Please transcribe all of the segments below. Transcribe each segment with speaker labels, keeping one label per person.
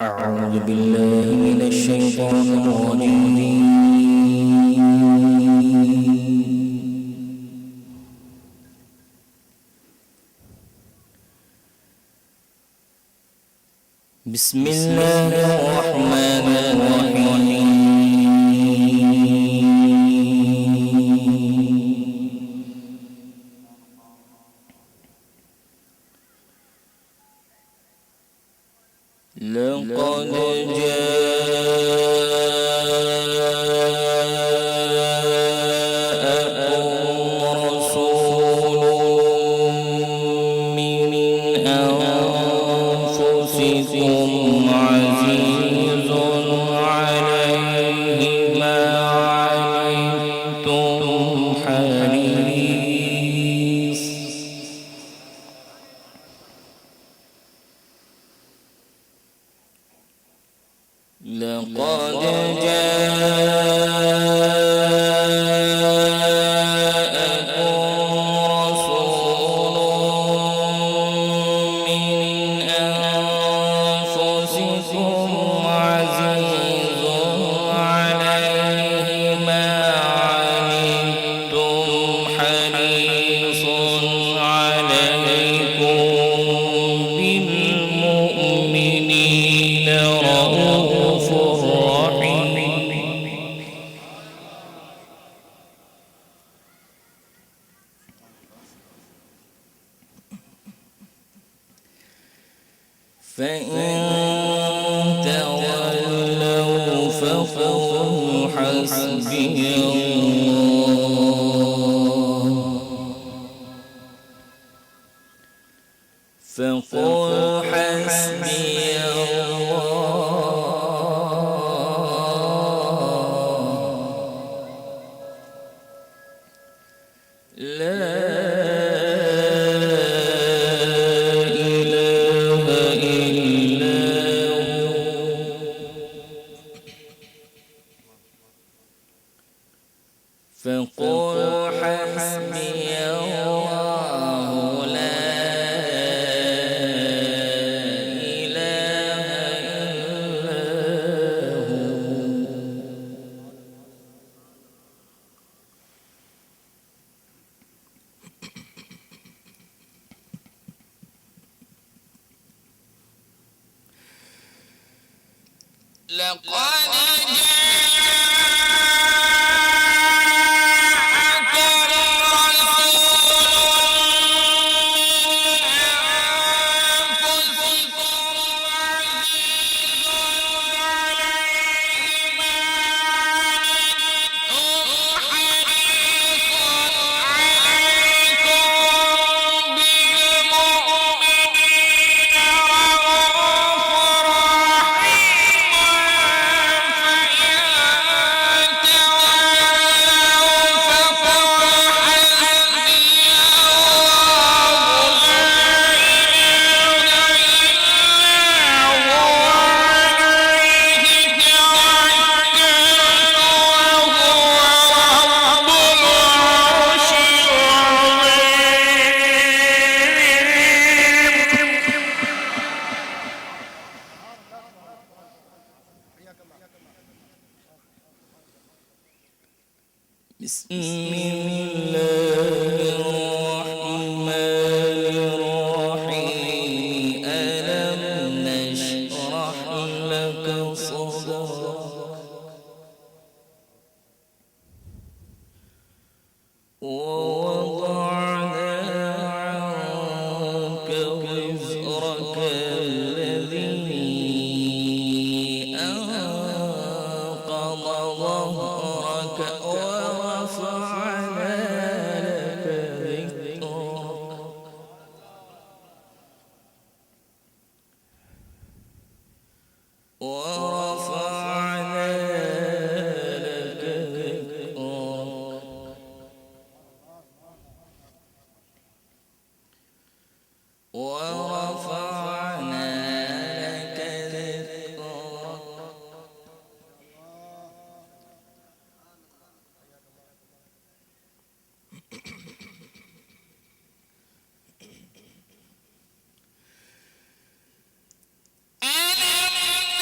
Speaker 1: أعوذ بالله من الشيطان الرجيم. بسم الله الرحمن الرحيم. لقد جاءكم رسول من أنفسكم عزيز عليه ما عنتم حريص لقد جاءكم رسول من أنفسكم عزيز عليه ما عنتم حريص عليكم بالمؤمنين رؤوف رحيم. فإن تولوا فقل حسبي الله فقل حسبي لا إله إلا هو فقل حسبي الله لا إله إلا هو. لقد بسم الله الرحمن الرحيم. ألم نشرح لك صدرك ووضعنا عنك وزرك الذي أنقض ظهرك ورفعنا لك ذكرك ورفعنا لك ذكرك ورفعنا لك ذكرك. ألم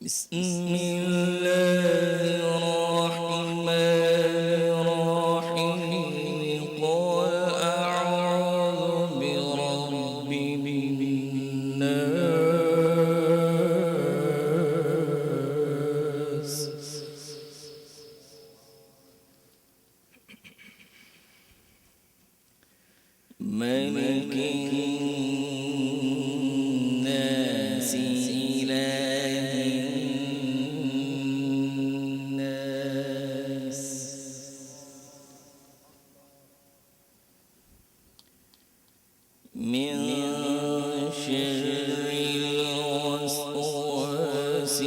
Speaker 1: بسم الله الرحمن الرحيم قل أعوذ برب الناس ملك الناس إله الناس من شر الوسواس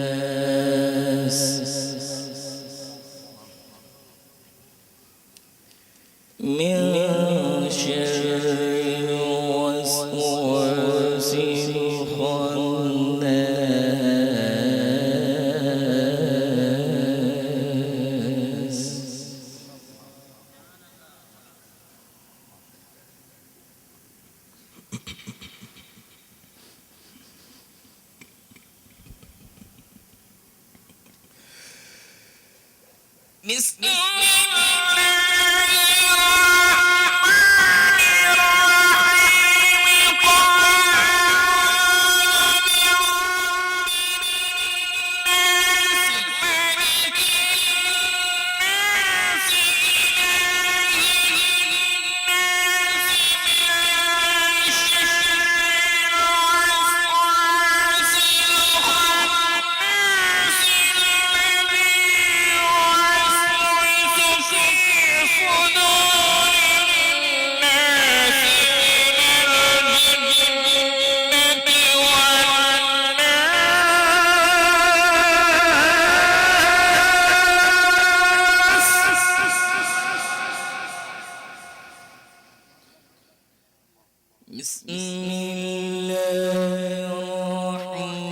Speaker 1: الخناس من شر الوسواس الخناس بسم بسم الله الرحمن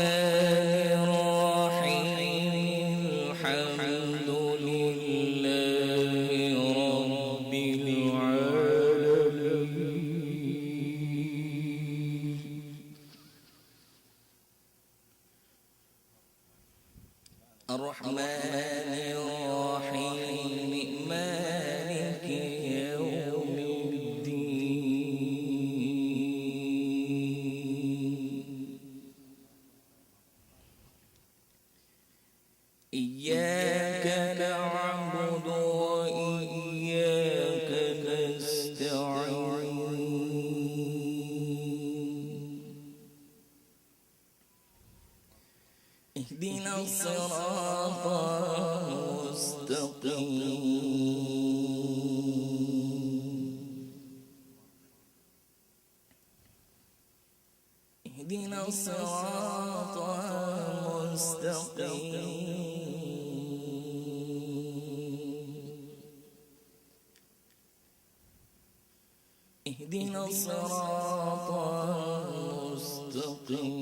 Speaker 1: الرحيم الحمد لله رب العالمين الرحمن الرحيم مالك يوم إياك نعبد وإياك نستعين اهدنا الصراط المستقيم اهدنا الصراط المستقيم اهدنا الصراط المستقيم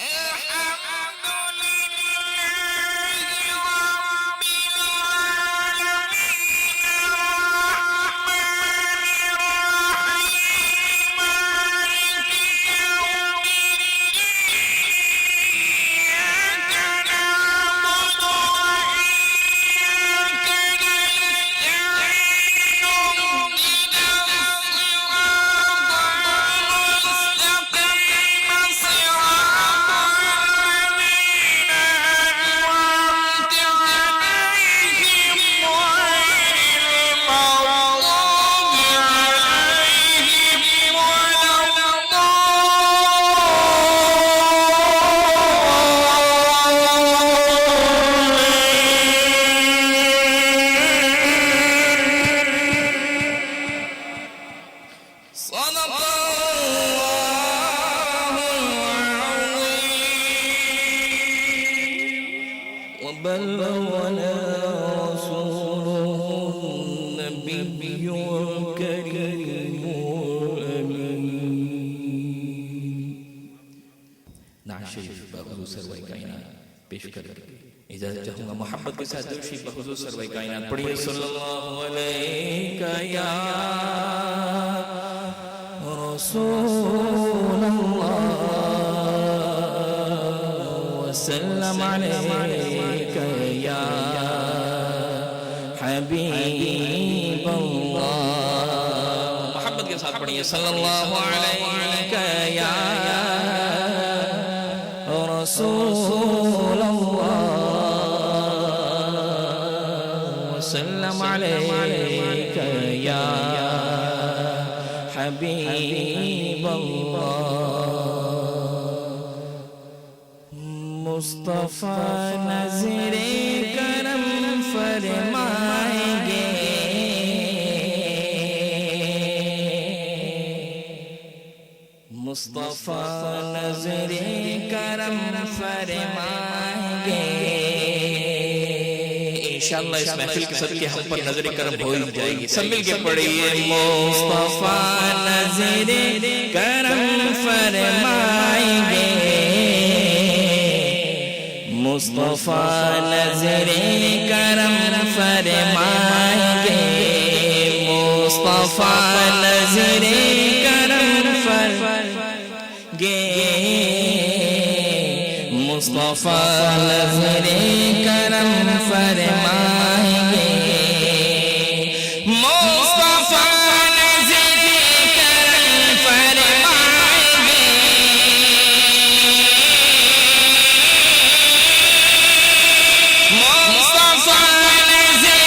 Speaker 1: الحمد لله رب العالمين شریف بحضور سرور کائنات پیش کر کے اجازت چاہوں گا محبت کے ساتھ درود شریف بحضور سرور کائنات پڑھیے صلی اللہ علیہ یا رسول اللہ وسلم علیک یا حبیب اللہ محبت کے ساتھ پڑھیے صلی اللہ علیہ یا رسول اللہ وسلم علیک یا حبیب اللہ مصطفیٰ نظر کرم فرمائیں گے مصطفیٰ نظر کرم فرمائیں گے انشاءاللہ اس محفل کے صدقے ہم پر نظر کرم ہو ہی جائے گی سب مل کے پڑھیے مصطفیٰ نظر کرم فرمائیں گے مصطفیٰ نظر کرم فرمائیں گے مصطفیٰ نظر کرم گے مصطفیٰ نظر کرم فرمائیں گے مصطفیٰ نظر کرم فرمائیں گے مصطفیٰ نظر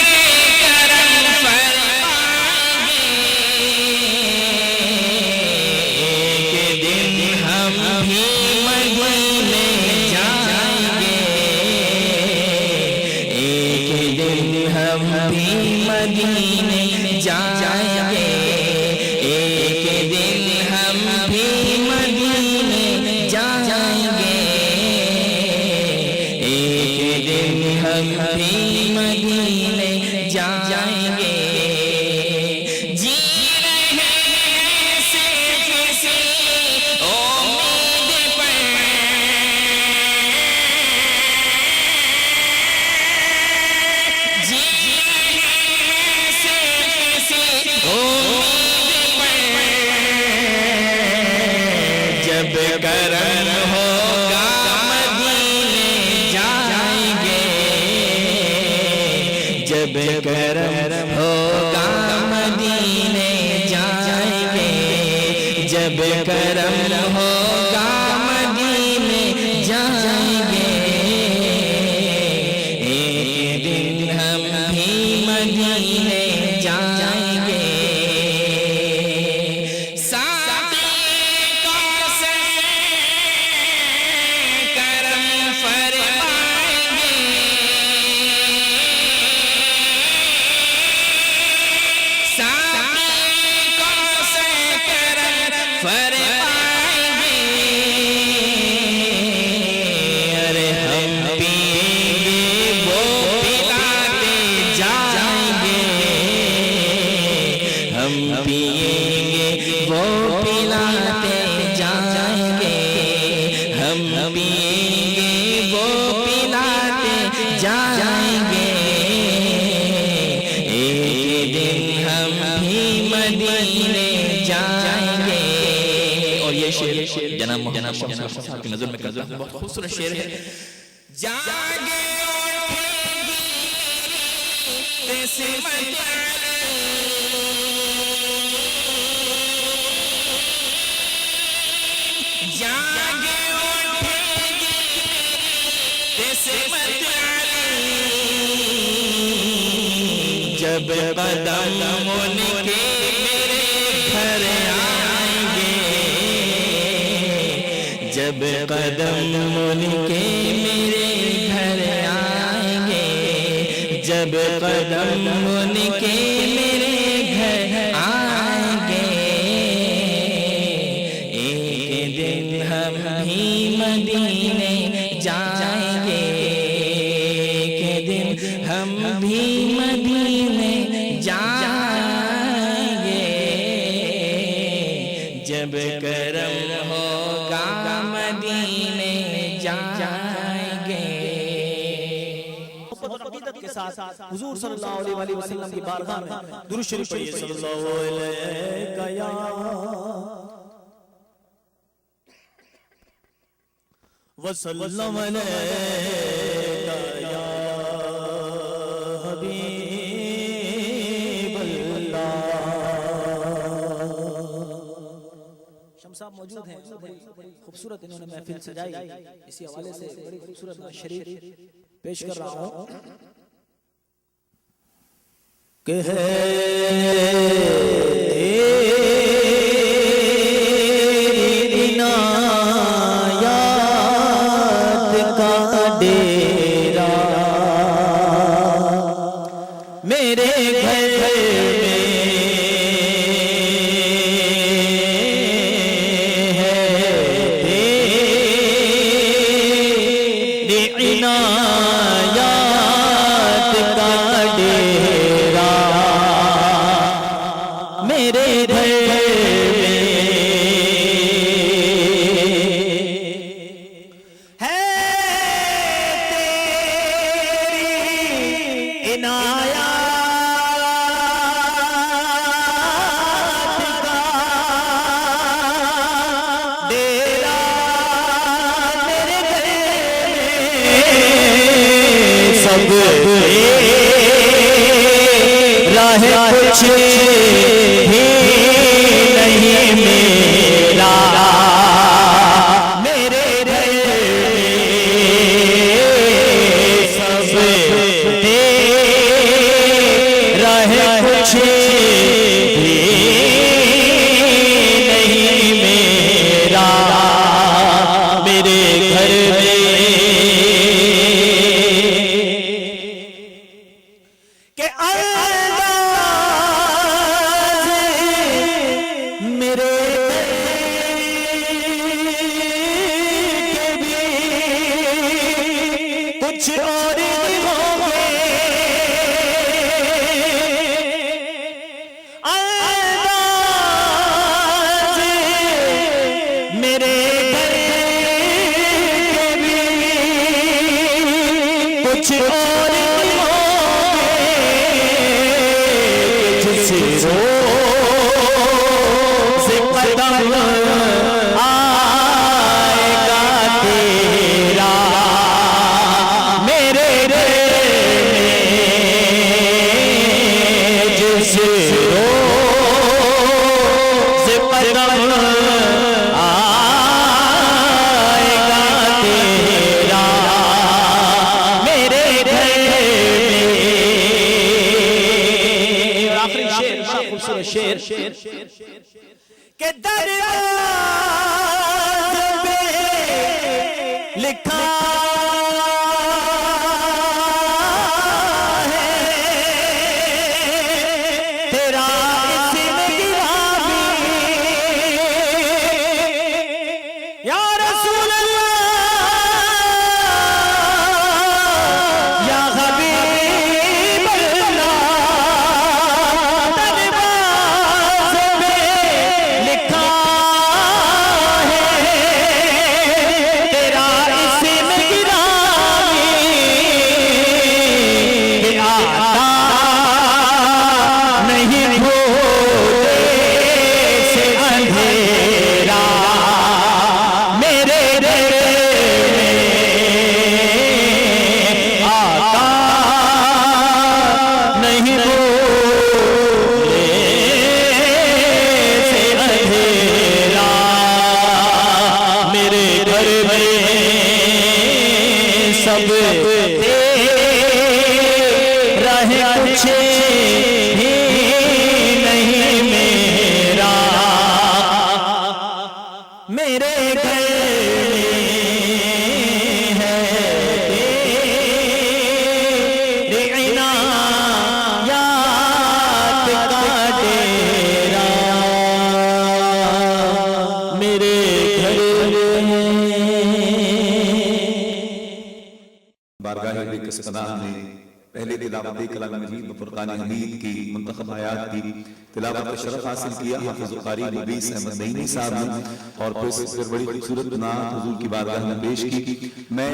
Speaker 1: کرم فرمائیں گے ایک دن ہم بھی مدینے جائیں گے ایک دن ہم بھی مدینے جائیں گے ایک دن ہم بھی مدینے جائیں گے ایک دن ہم بھی مدینے جائیں گے جی رہے ہیں صرف اسی امید پر جی رہے ہیں صرف اسی امید پر جب کرم ہوگا مدینے جائیں گے جب کرم ہوگا مدینے جائیں گے جب کرم ہوگا مدینے جائیں گے ایک دن ہم بھی مدینے جائیں گے ساقی کوثر کرم فرمائیں گے ساقی کوثر کرم فرمائیں گے ارے ہم پیئیں گے وہ پلاتے جائیں گے ہم پیئیں گے وہ پلاتے جائیں گے ہم پیئیں گے وہ پلاتے جائیں گے ایک دن ہم بھی مدینے جائیں گے اور یہ شعر جناب محمد شمس صاحب کی نظر میں کرتا ہوں بہت خوبصورت شعر ہے جاگے اٹھے گی قسمت جاگے اٹھے گی قسمت جب قدم ان کے میرے گھر آئیں گے جب قدم ان کے میرے گھر آئیں گے جب قدم ان کے میرے گھر آئیں گے ایک دن ہم بھی مدینے جائیں گے ایک دن ہم بھی مدینے جائیں گے جب کرم ہوگا مدینے
Speaker 2: ساتھ حضور صلی اللہ علیہ وسلم کی بارگاہ میں درود شریف پڑھیے صلی اللہ علیہ یا وسلم علیہ یا حبیب اللہ. شمس صاحب موجود ہیں, بڑی خوبصورت انہوں نے محفل سجائی, اسی حوالے سے بڑی خوبصورت نعت شریف پیش کر رہا ہوں کہ ہے تیری عنایات کا ڈیرا میرے گھر کچھ بھی نہیں میرا میرے گھر سب تیرا ہے کچھ بھی نہیں میرا میرے گھر میں کہ کچھ اور ہوں گے انداز میرے گھر کے بھی کچھ اور ہوں گے جس روز قدم آئے گا تیرا شیر کہ دریاز پہ لکھا ہے تیرا اسم گرامی یا رسول اللہ یا حبیب اللہ سب تیرا ہے کچھ بھی نہیں میرا میرے گھر ہے تیری عنایات کا ڈیرا میرے گھر
Speaker 3: بارگاہ قسطنطنیہ میں پہلے تلاوت کلام مجید و فرقان حمید کی منتخب آیات کی تلاوت کا شرف حاصل کیا حافظ قاری مبیس احمد نعیمی صاحب نے، اور پھر بڑی خوبصورت نعت حضور کی بارگاہ میں پیش کی۔ میں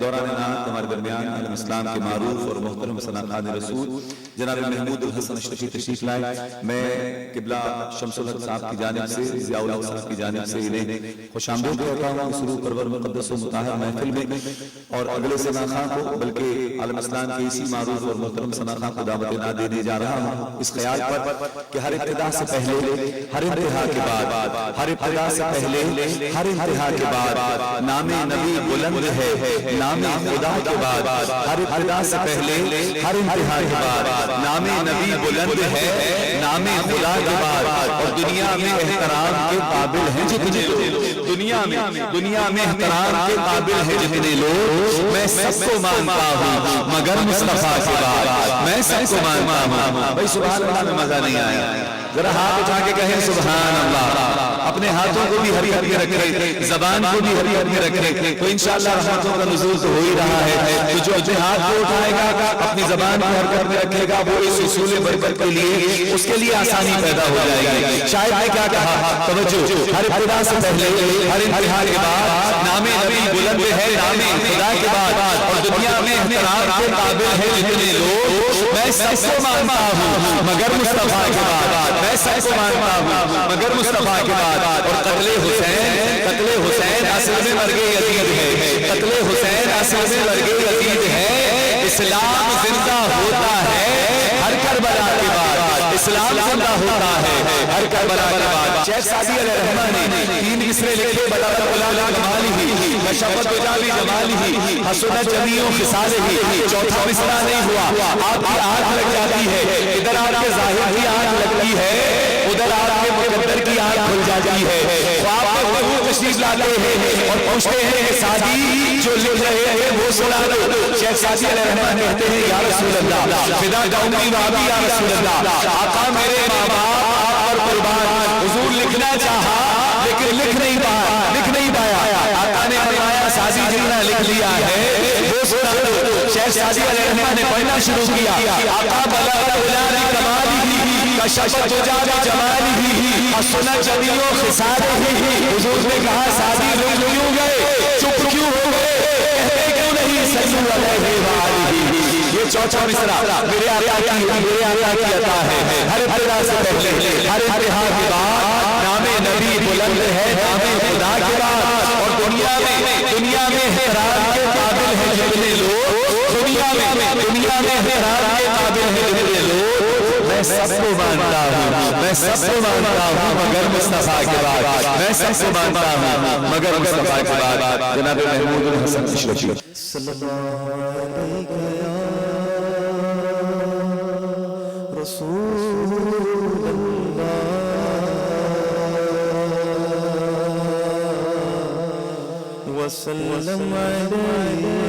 Speaker 3: دوران نعت ہمارے درمیان عالم اسلام کے معروف اور محترم ثنا خان رسول جناب محمود الحسن اشرفی تشریف لائے۔ میں قبلہ شمس الحق صاحب کی جانب سے، ضیاء الحق صاحب کی جانب سے انہیں خوش آمدید کہتا ہوں سرور پرور مقدس و مطہر محفل میں، اور اگلے ثنا خان کو بلکہ عالم اسلام کے اسی معروف اور محترم ثنا خان کو دعوت نہ دینے جا رہا ہوں اس خیال پر کہ ہر ابتدا سے پہلے، ہر انتہا کے بعد، ہر ابتدا سے پہلے، ہر انتہا کے بعد نام نبی بلند ہے، نام خدا کے بعد ہر ابتدا سے پہلے، ہر انتہا کے بعد نام نبی بلند ہے، نام خدا کے بعد، اور دنیا میں احترام کے قابل ہیں جتنے لوگ، دنیا میں احترام کے قابل ہیں جتنے لوگ، میں سب کو مانتا ہوں مگر مصطفیٰ کے بعد، میں سب کو مانتا ہوں۔ بھائی سبحان اللہ میں مزہ نہیں آیا، ذرا ہاتھ اٹھا کے کہیں سبحان اللہ، اپنے ہاتھوں کو بھی ہری ہری میں رکھے، زبان کو بھی ہری ہری میں رکھے، تو انشاءاللہ رحمتوں کا نزول تو ہو ہی رہا ہے۔ تو جو اپنے ہاتھ کو اٹھائے گا، اپنی زبان کو حرکت میں رکھے گا، وہ اس حصول برکت کے لیے، اس کے لیے آسانی پیدا ہو جائے گی۔ شاید نے کیا کہا، توجہ، ہر ابتدا سے پہلے، ہر انتہا کے بعد نام نبی بلند ہے، نام خدا کے بعد، اور دنیا میں احترام کے قابل ہے جتنے لوگ، میں سب کو مانتا ہوں مگر مصطفیٰ کے بعد، میں سب کو مانتا ہوں مگر مصطفیٰ کے بعد۔ اور قتل حسین اصل میں مرگ یزید ہے، قتل حسین اصل میں مرگ یزید ہے۔ اسلام زندہ ہوتا ہے ہر کربلا کے بعد، اسلام زندہ ہوتا ہے ہر کربلا کے بعد۔ شیخ سعدی علیہ الرحمن نے 3 مصرے لکھے، بلغت العلا جمالہ، کشفت جاوی جمالہ، حسنت جمیع خصالہ۔ چوتھا مصرع نہیں ہوا، آپ کی آنکھ لگ جاتی ہے، ادھر آپ کے ظاہر کی آنکھ لگتی ہے، ادھر آپ کے مقدر کی آنکھ کھل جاتی ہے۔ خواب میں وہ تشریف لاتے ہیں اور پوچھتے ہیں کہ سعدی جو لکھ رہے ہیں وہ سنا دو۔ شیخ سعدی علیہ الرحمن کہتے ہیں یا رسول اللہ، فدا جاؤں گی وابی یا رسول اللہ، آقا میرے ماں باپ آپ پر قربان۔ حضور لکھنا چاہا لیکن لکھ نہیں پایا، آقا نے فرمایا سعدی جتنا لکھ لیا ہے وہ سنا دو۔ شیخ سعدی علیہ الرحمن نے پڑھنا شروع کیا، آقا بلغت العلا کمالہ، کشفت جاوی جمالہ، حسنت جمیع خصالہ۔ حضور نے کہا سعدی رک کیوں گئے، چپ کیوں ہو گئے، کہتے کیوں نہیں صلی علیہ وآلہ۔ یہ چوتھا مصرع میرے آقا کی عطا ہے، ہر ابتدا سے پہلے، ہر انتہا کے بعد نام نبی بلند ہے، نام خدا کے بعد، اور دنیا میں احترام کے قابل ہیں جتنے لوگ، دنیا میں احترام کے قابل ہیں جتنے لوگ، میں سب کو مانتا ہوں، میں سب کو مانتا ہوں مگر مصطفیٰ کے بعد، میں سب کو مانتا ہوں مگر مصطفیٰ کے بعد۔ جناب محمود الحسن اشرفی صلی اللہ علیہ رسول اللہ وسلم علیہ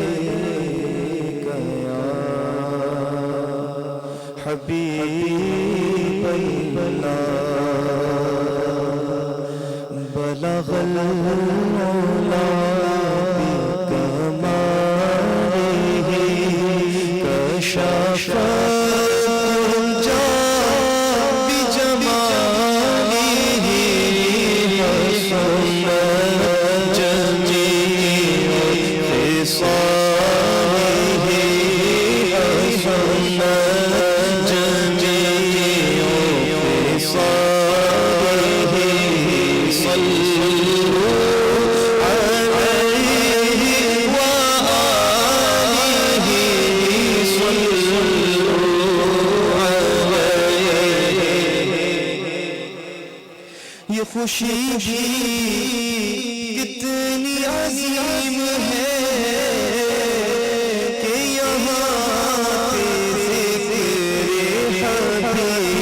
Speaker 3: حبیب اللہ، بلغ العلا بکمالہ، کشف خوشی بھی کتنی عظیم ہے کہ یہاں تیرے حبیب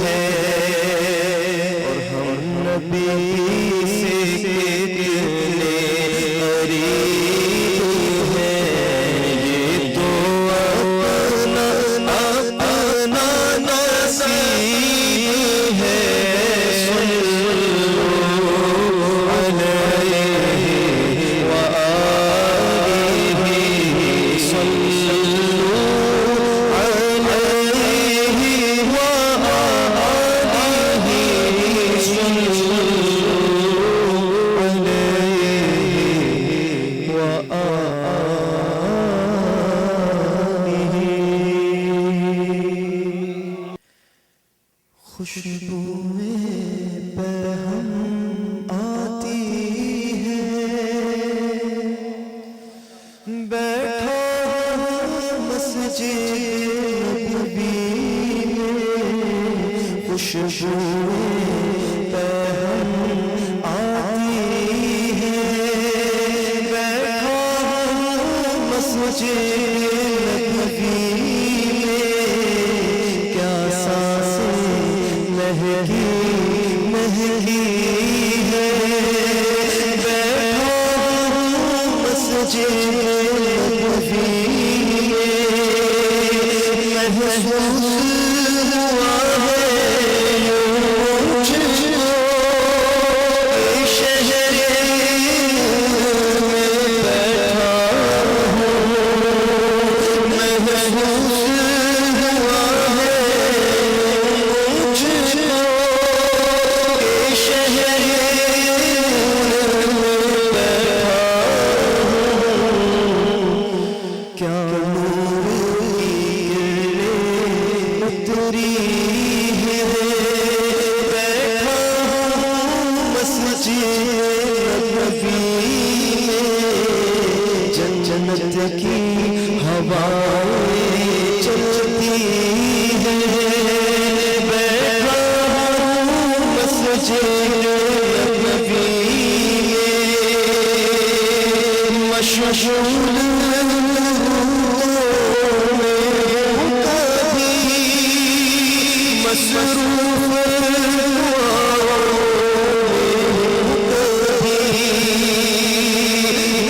Speaker 3: ہے، اور ہم نبی سے کتنے قریب ہیں، یہ تو اپنا نصیب ہے۔
Speaker 4: خوشبوئیں برہم آتی ہے بیٹھا مسجد نبوی میں خوشبوئیں برہم آتی ہے بیٹھا مسجد نبوی مہنگی ہے بیٹھا مسجد نبوی میں محسوس ہوا ہے مجھ کو شہر میں بیٹھا ہوں میں محسوس ہوا ہے مجھ کو جنت کی ہوائیں چلتی ہیں بیٹھا مسجد نبوی میں مشغول کبھی مصروف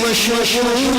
Speaker 4: مشغول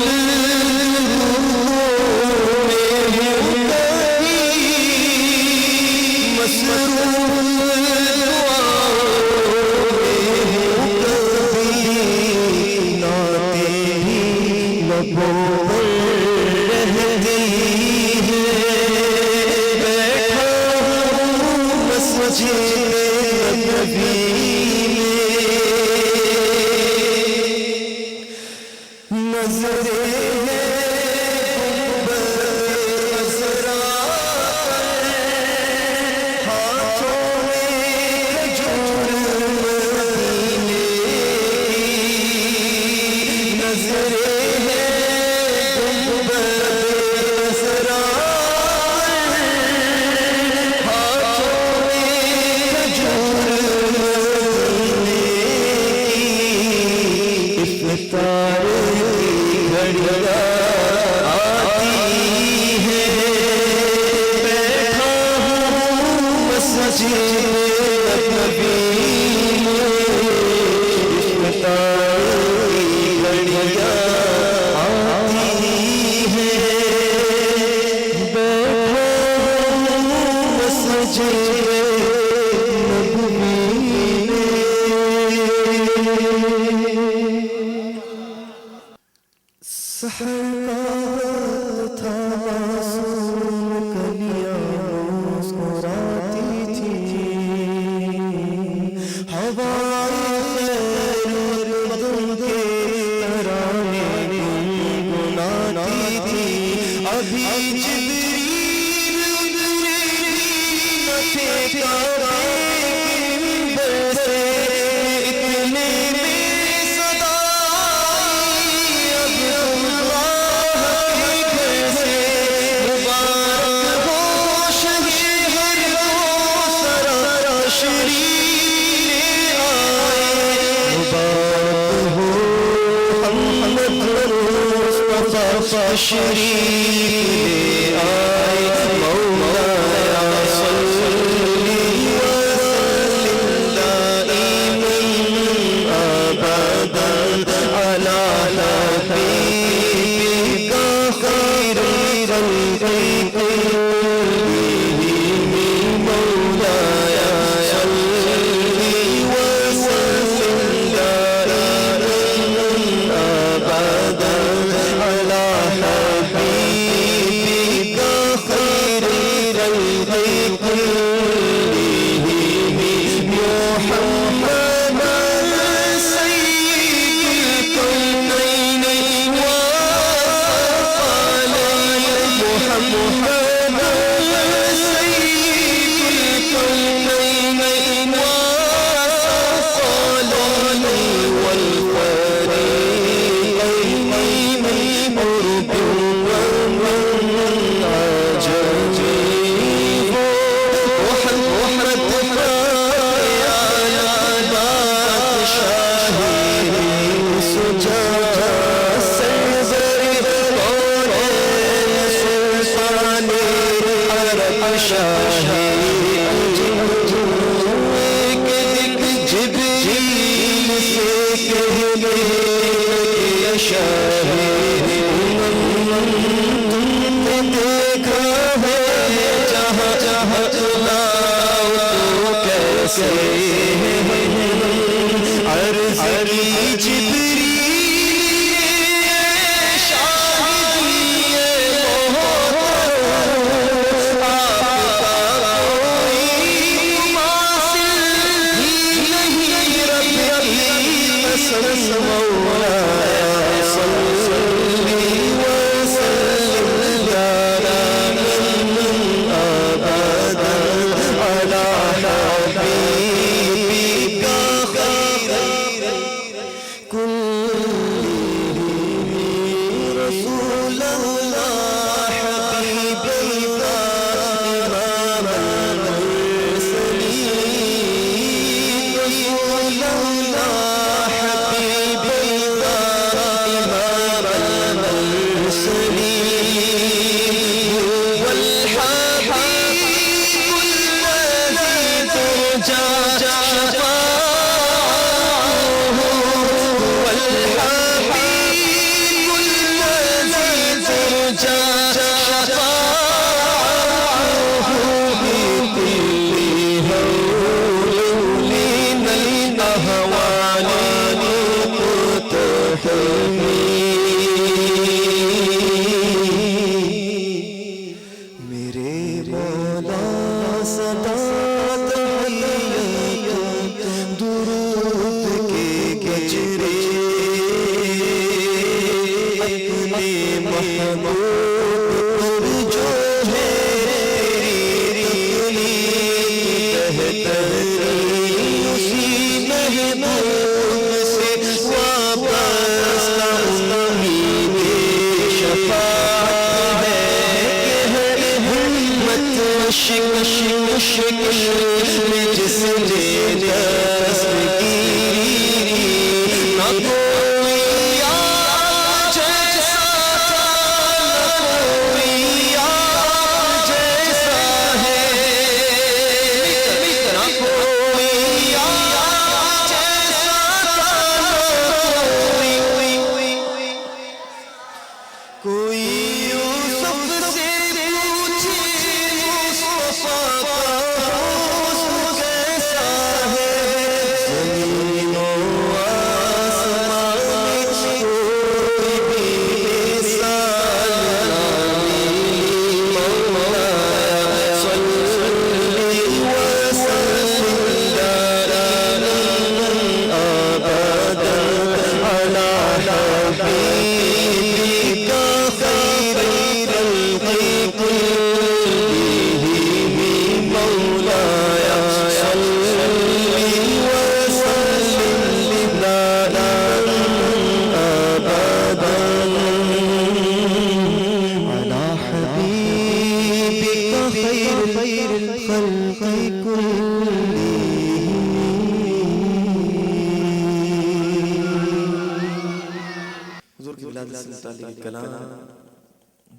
Speaker 5: Allah
Speaker 4: یہ شاہ تم نے دیکھا ہے جہاں جہاں لاؤ تو کیسے عرض کی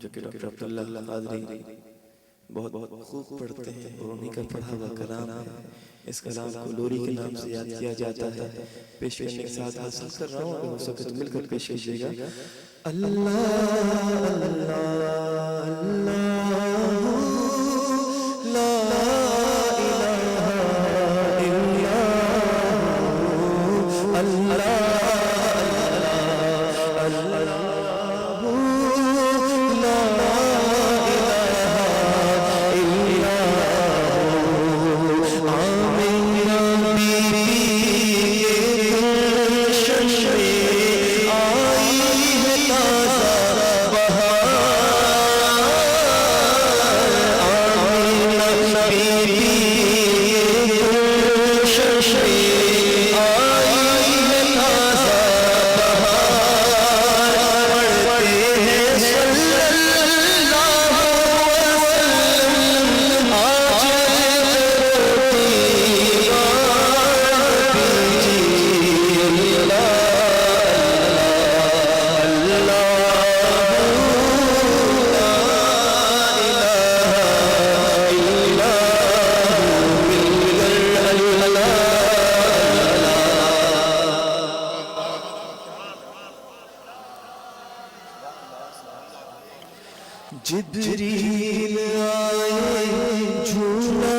Speaker 4: جبریل
Speaker 5: بہت خوب پڑھتے ہیں اور انہیں کا پڑھا ہوا کلام ہے. اس کلام کو لوری کے نام سے یاد کیا جاتا ہے. پیش کرنے کے ساتھ حاصل کر رہا ہوں, اگر ہو سکے تو مل کر پیش کیجیے گا. اللہ
Speaker 4: جبریل آئے جھولا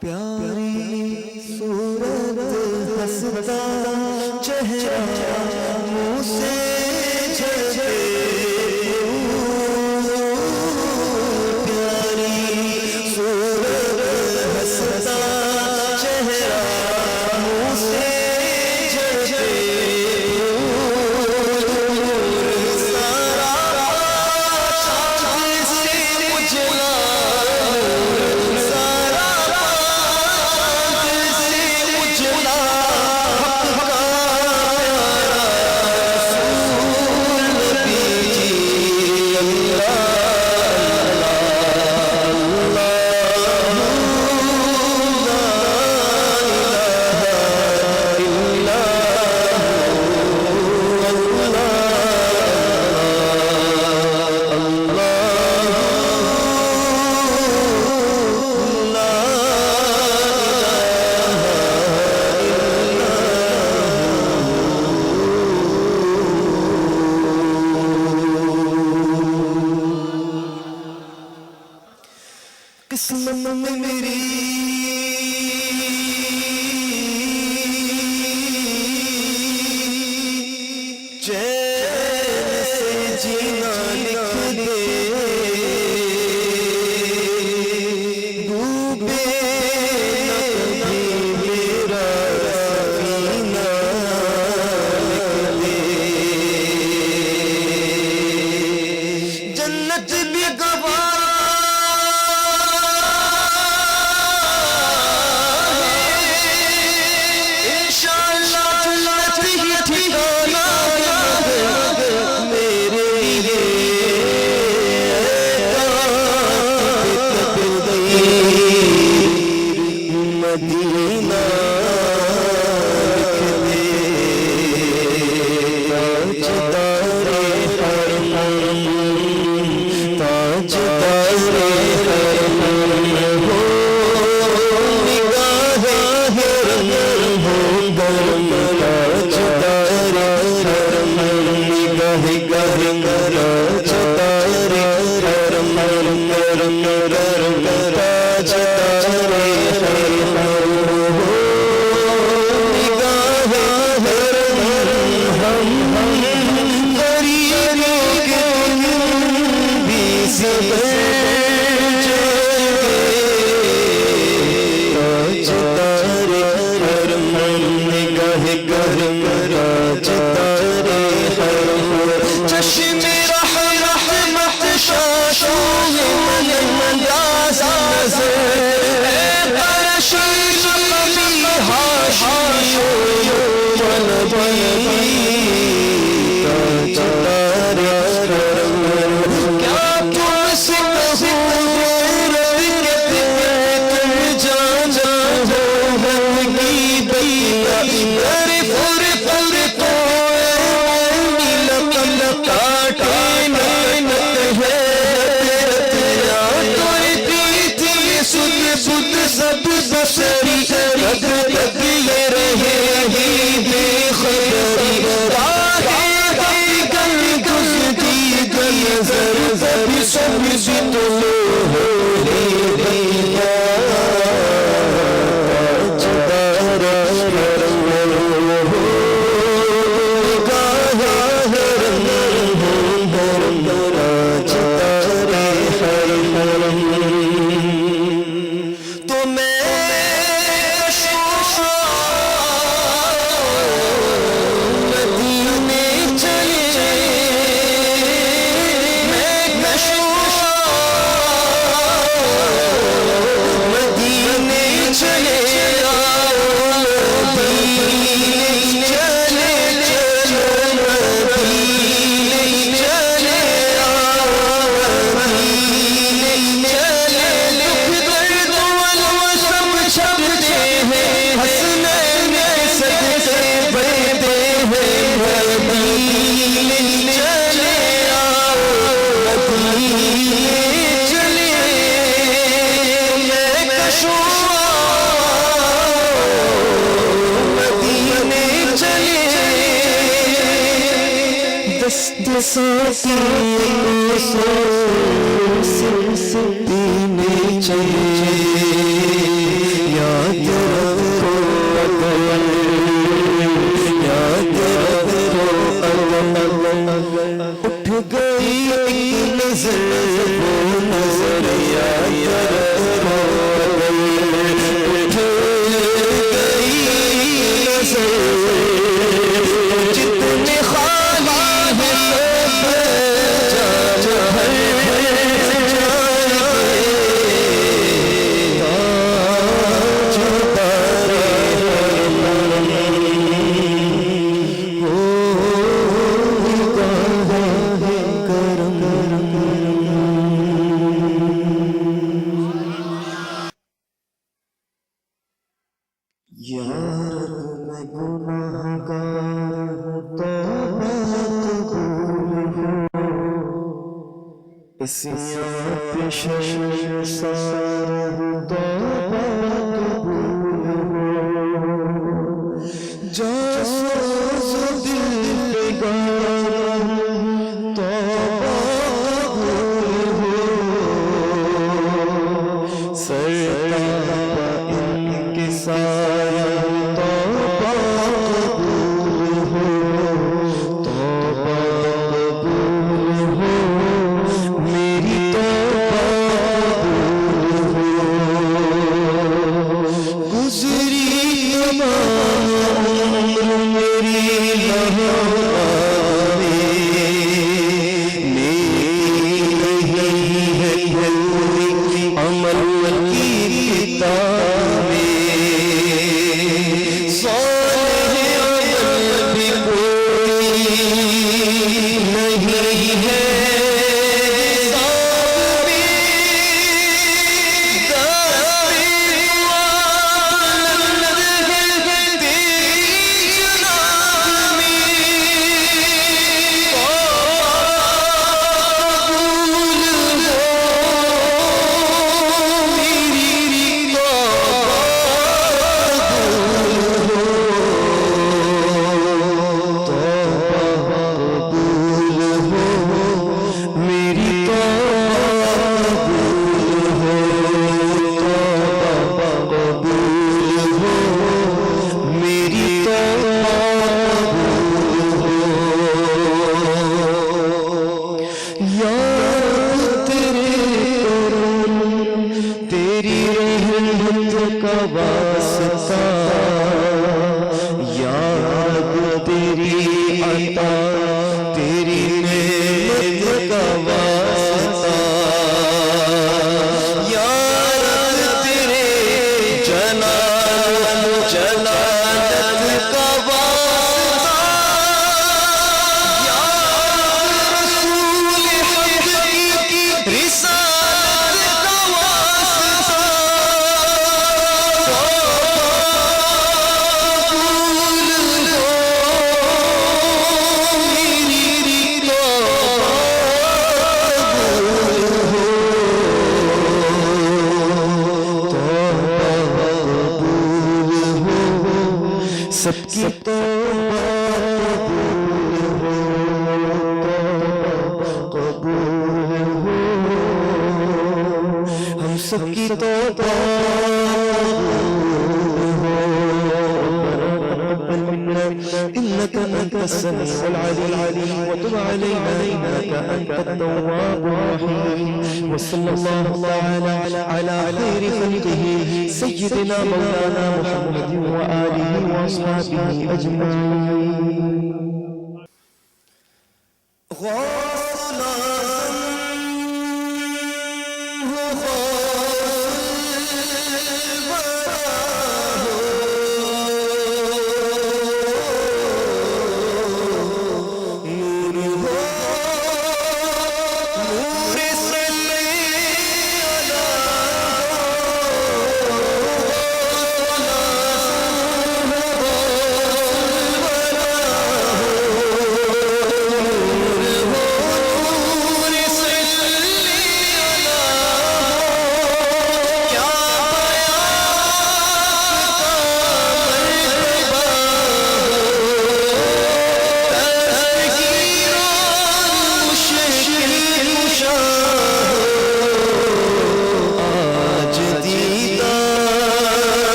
Speaker 4: پیاری صورت ہنستا چہرہ منہ سے جھلکے پیاری صورت ہنستا چہرہ منہ سے قسمت میں میری چین سے جینا لکھ دے ڈوبے نہ کبھی میرا سفینہ لکھ دے جنت بھی گوارا مدینہ لکھ دے تاجدار حرم تاجدار حرم ہو نگاہ حرم ہو گرم تاجدار حرم نگاہ گرم تاجدار حرم گرم گرم تاجدار سب بسری جب تک یہ رہے گی بے خبری جساتی سے پینے چاہیے یاد رکھو اگر یاد رکھو اگر اٹھ گئی نظر وہ نظر یاد رکھو اگر اٹھ گئی نظر جتنے خالی وصلى الله تعالى على خير خلقه سيدنا مولانا محمد وآله وأصحابه أجمعين.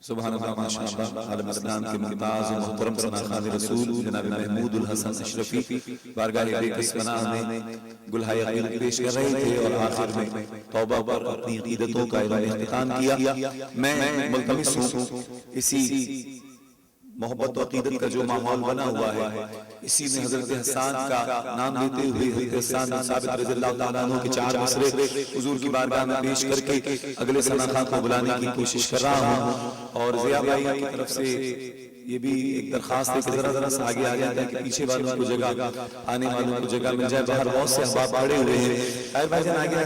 Speaker 3: سبحان اللہ ماشاءاللہ عالم اسلام کے ممتاز و محترم سناخان رسول جناب محمود الحسن اشرفی بارگاہ اقدس پناہ میں گلہائے عقیدت پیش کر رہے تھے اور آخر میں توبہ پر اپنی عقیدتوں کا اختتام کیا. میں ملتمس ہوں اسی محبت و عقیدت کا جو ماحول بنا ہوا ہے اسی میں حضرت حسان کا نام لیتے ہوئے حضرت حسان بن ثابت رضی اللہ تعالیٰ عنہ کے 4 مصرے حضور کی بارگاہ میں پیش کر کے اگلے سناخان کو بلانے کی کوشش کر رہا ہوں. اور ضیاء بھائی کی طرف سے یہ بھی ایک درخواست ہے کہ ذرا سے آگے آ جائیں تاکہ پیچھے والوں کو جگہ آنے والوں کو جگہ مل جائے. باہر بہت سے احباب کھڑے ہوئے ہیں. طاہر بھائی جان آگے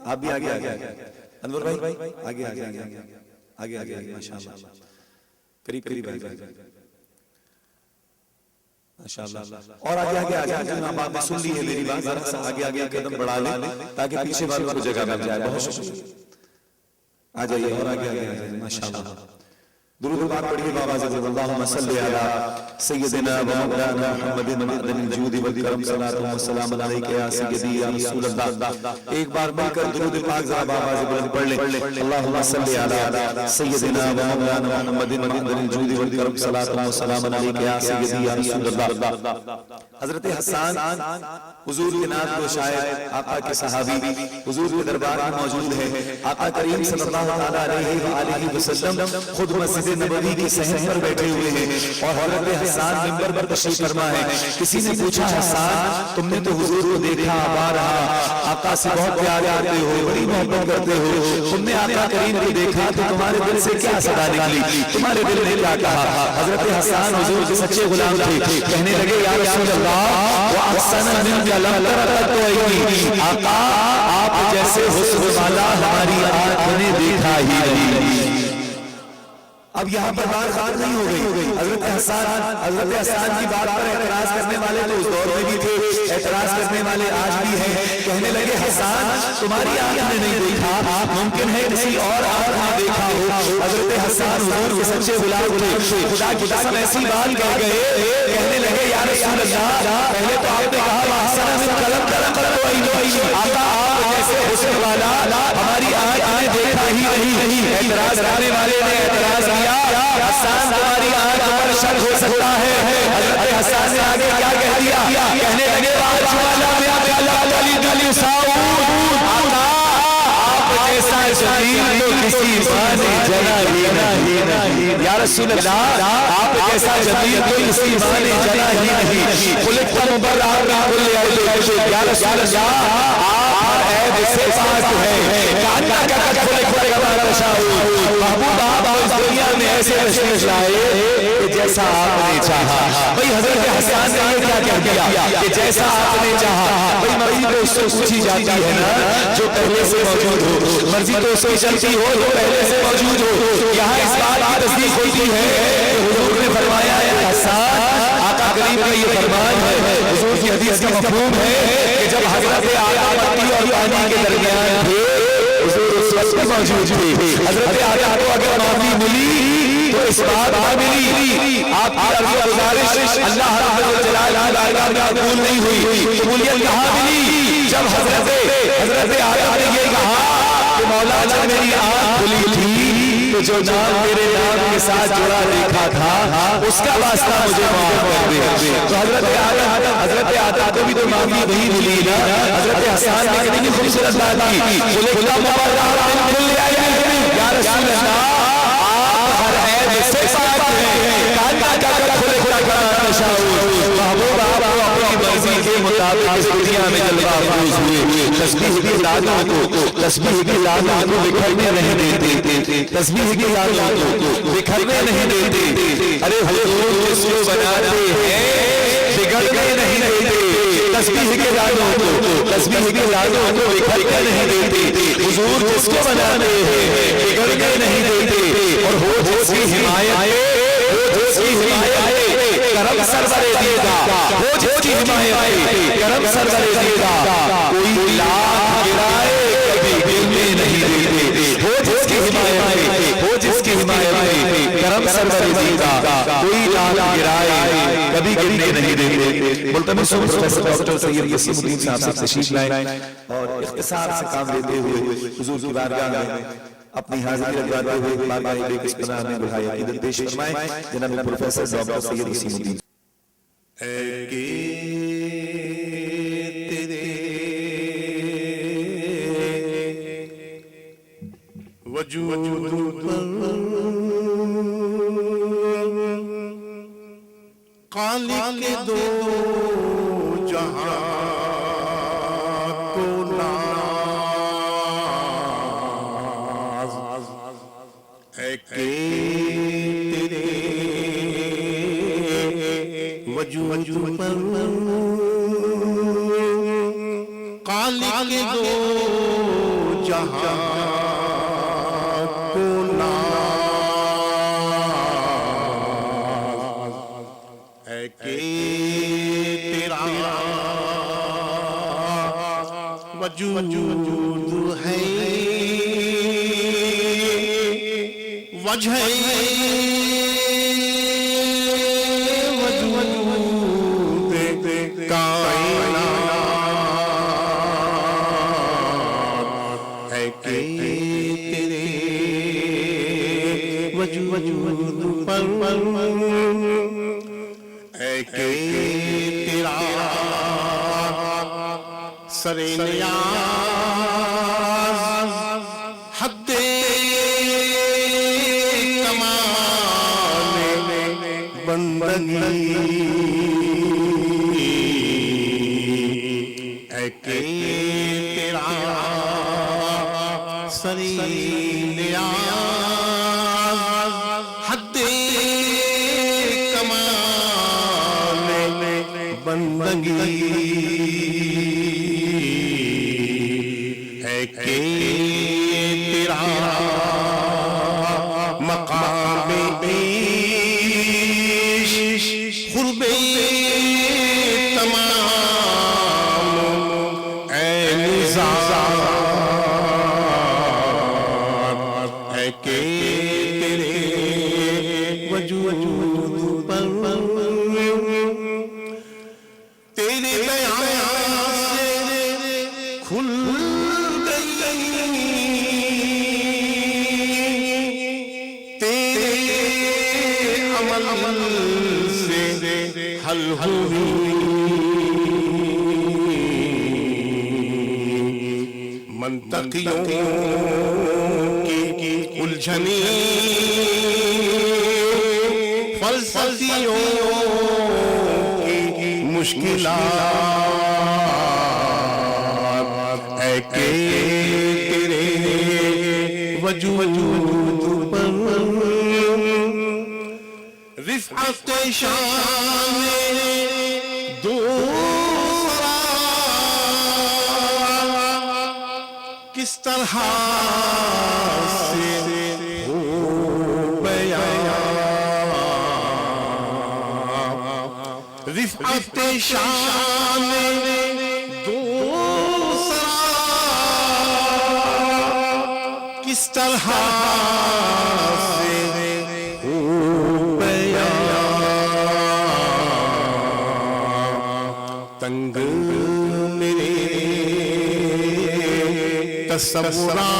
Speaker 3: آپ بھی آگے انور بھائی آگے ماشاءاللہ قریب آ جائیں ماشاءاللہ. اور آگے آ جائیں جناب آپ نے سن لی ہے میری بات. ذرا سا آگے قدم بڑھا لیں تاکہ پیچھے والوں کو جگہ مل جائے. بہت شکریہ. آ جائیے اور آگے ماشاءاللہ. درود پاک پڑھیے بابا زبر اللہم صلی علی سیدنا و مولانا محمد معدن الجود والکرم صلاۃ و سلام علیک یا سیدی یا رسول اللہ. ایک بار مل کر درود پاک ذرا بابا زبر پڑھ لیں. اللہم صلی علی سیدنا و مولانا محمد معدن الجود والکرم صلاۃ و سلام علیک یا سیدی یا رسول اللہ. حضرت حسان حضور کے نام کو شاعر آقا کے صحابی حضور کے دربار میں موجود ہیں. آقا کریم صلی اللہ علیہ وآلہ وسلم خود مسجد نبوی کی صحن پر بیٹھے ہوئے ہیں اور حضرت حسان منبر پر تشریف فرما ہے. کسی نے پوچھا حسان تم نے تو حضور کو دیکھا آبا رہا, آقا سے بہت پیار کرتے ہو, بڑی محبت کرتے ہو, تم نے آقا کریم کو دیکھا تو تمہارے دل سے کیا صدا نکلی, تمہارے دل نے کیا کہا؟ حضرت حسان حضور کے سچے غلام تھے. کہنے لگے یا رسول اللہ وَأَحْسَنَ مِنْكَ لَمْ تَرَ قَطُّ عَيْنِي, آقا آپ جیسے حسن والا ہماری آنکھ نے دیکھا ہی نہیں. اب یہاں پر بات خاص نہیں ہو گئی. حضرت حسان کی بات پر اعتراض کرنے والے تو اس دور میں بھی تھے, اعتراض کرنے والے آج بھی ہیں. کہنے لگے حسان تمہاری آنکھ نے نہیں دیکھا, ممکن ہے کسی اور آنکھ نے دیکھا ہو. حضرت حسان حضور کے سچے غلام تھے. خدا کی قسم ایسی بات کہہ گئے. کہنے لگے یا رسول اللہ پہلے تو آپ نے کہا وَأَحْسَنَ مِنْكَ لَمْ تَرَ قَطُّ عَيْنِي, آقا آپ جیسے حسن والا ہماری آنکھ نے دیکھا ہی نہیں. اعتراض کرنے والے نے اعتراض کیا حسان تمہاری آنکھ پر شک ہو سکتا ہے. حضرت حسان نے آگے کیا کہہ دیا؟ کہنے لگے آقا آپ جیسا جلیل تو کسی ماں نے جنا ہی نہیں. یا رسول اللہ آپ جیسا جلیل تو کسی ماں نے جنا ہی نہیں. خلقت مبرأ من کل عیب. یا رسول اللہ آپ عیب سے پاک ہے. محبوب آپ اس دنیا میں ایسے تشریف لائے کہ جیسا آپ نے چاہا. بھئی حضرت حسان نے یہ کیا کہہ دیا کہ جیسا آپ نے چاہا. بھئی مرضی تو اس سے پوچھی جاتی ہے نا جو پہلے سے موجود ہو, مرضی تو اس سے چلتی ہو جو پہلے سے موجود ہو. یہاں اس بات کی تصدیق ہوتی ہے کہ حضور نے فرمایا ہے حسان آقا کریم کا یہ فرمان ہے. حضور کی حدیث کا مفہوم ہے کہ جب حضرت آقا مٹی اور پانی کے درمیان تھے حضور اس وقت موجود تھے. حضرت آقا کو اگر معافی ملی تو اس بات میں ملی. آپ کی عرض و گزارش اللہ رب الجلال کی بارگاہ میں قبول نہیں ہوئی. قبولیت کہاں ملی؟ جب حضرت آقا نے یہ کہا کہ مولا جب میری آنکھ کھلی تھی تو جو نام میرے نام کے ساتھ جڑا دیکھا تھا اس کا واسطہ مجھے معاف کر دے. تو حضرت آقا کو بھی تو معافی نہیں ملی نا. حضرت حسان نے کتنی خوبصورت بات کی. خلقت مبرأ من کل عیب. یا رسول اللہ آپ ہر عیب سے پاک ہیں. محبوب آپ اپنی مرضی کے مطابق اس دنیا میں جلوہ افروز ہوئے. تسبیح کی لانوں کو بکھرنے نہیں دیتے. تسبیح کی لانوں کو بکھرنے نہیں دیتے. ارے حضور جس کو بناتے ہیں بگڑنے نہیں دیتے. تسبیح کی لانوں کو بکھرنے نہیں دیتے. حضور جس کو بناتے ہیں بگڑنے نہیں دیتے. اور ہو جس کی حمایت کرم سرور دیے گا. ہو جس کی حمایت کرم سرور دیے گا. کوئی لاکھ گرائے کبھی گرنے نہیں دیتے. ہو جس کی حمایت کرم سرور دیے گا. کوئی لاکھ گرائے کبھی گرنے نہیں دیتے. ملتمس ہوں پروفیسر ڈاکٹر سید یسیم الدین صاحب سے تشریف لائیں اور اختصار سے کام لیتے ہوئے حضور کی بارگاہ میں اپنی حاضری لگواتے ہوئے بارگاہ ایک اس پناہ میں بڑھائی عقیدت پیش فرمائیں جناب پروفیسر ڈاکٹر سید وسیم الدین.
Speaker 6: اے کہ تیرے وجود پر خالق دو جہاں کو ناز ہے کہ تیرے وجود پر خالق دو جہاں کو ناز ہے کہ تیرا وجود ہے وجہ وجود کائنات ہے کہ تیرے وجود پر ہے کہ تیرا سر نیاز حد کمال بندگی ہے کہ تیرا سر نیاز حد کمال بندگی ہے کہ تیرا مقام بیش قرب تمام اے نظام ہے کہ تیرے وجود پر تیرے بیان سے کھل گئی تیرے عمل سے حل ہوئی منطقیوں کی الجھنی فلسفیوں کی مشکلات ہے کہ تیرے وجود پر رفعت شان دوسرا کس طرح سے ہو بیان رفعت شان دوسرا کس طرح سے ہو بیان تنگ میرے تصورات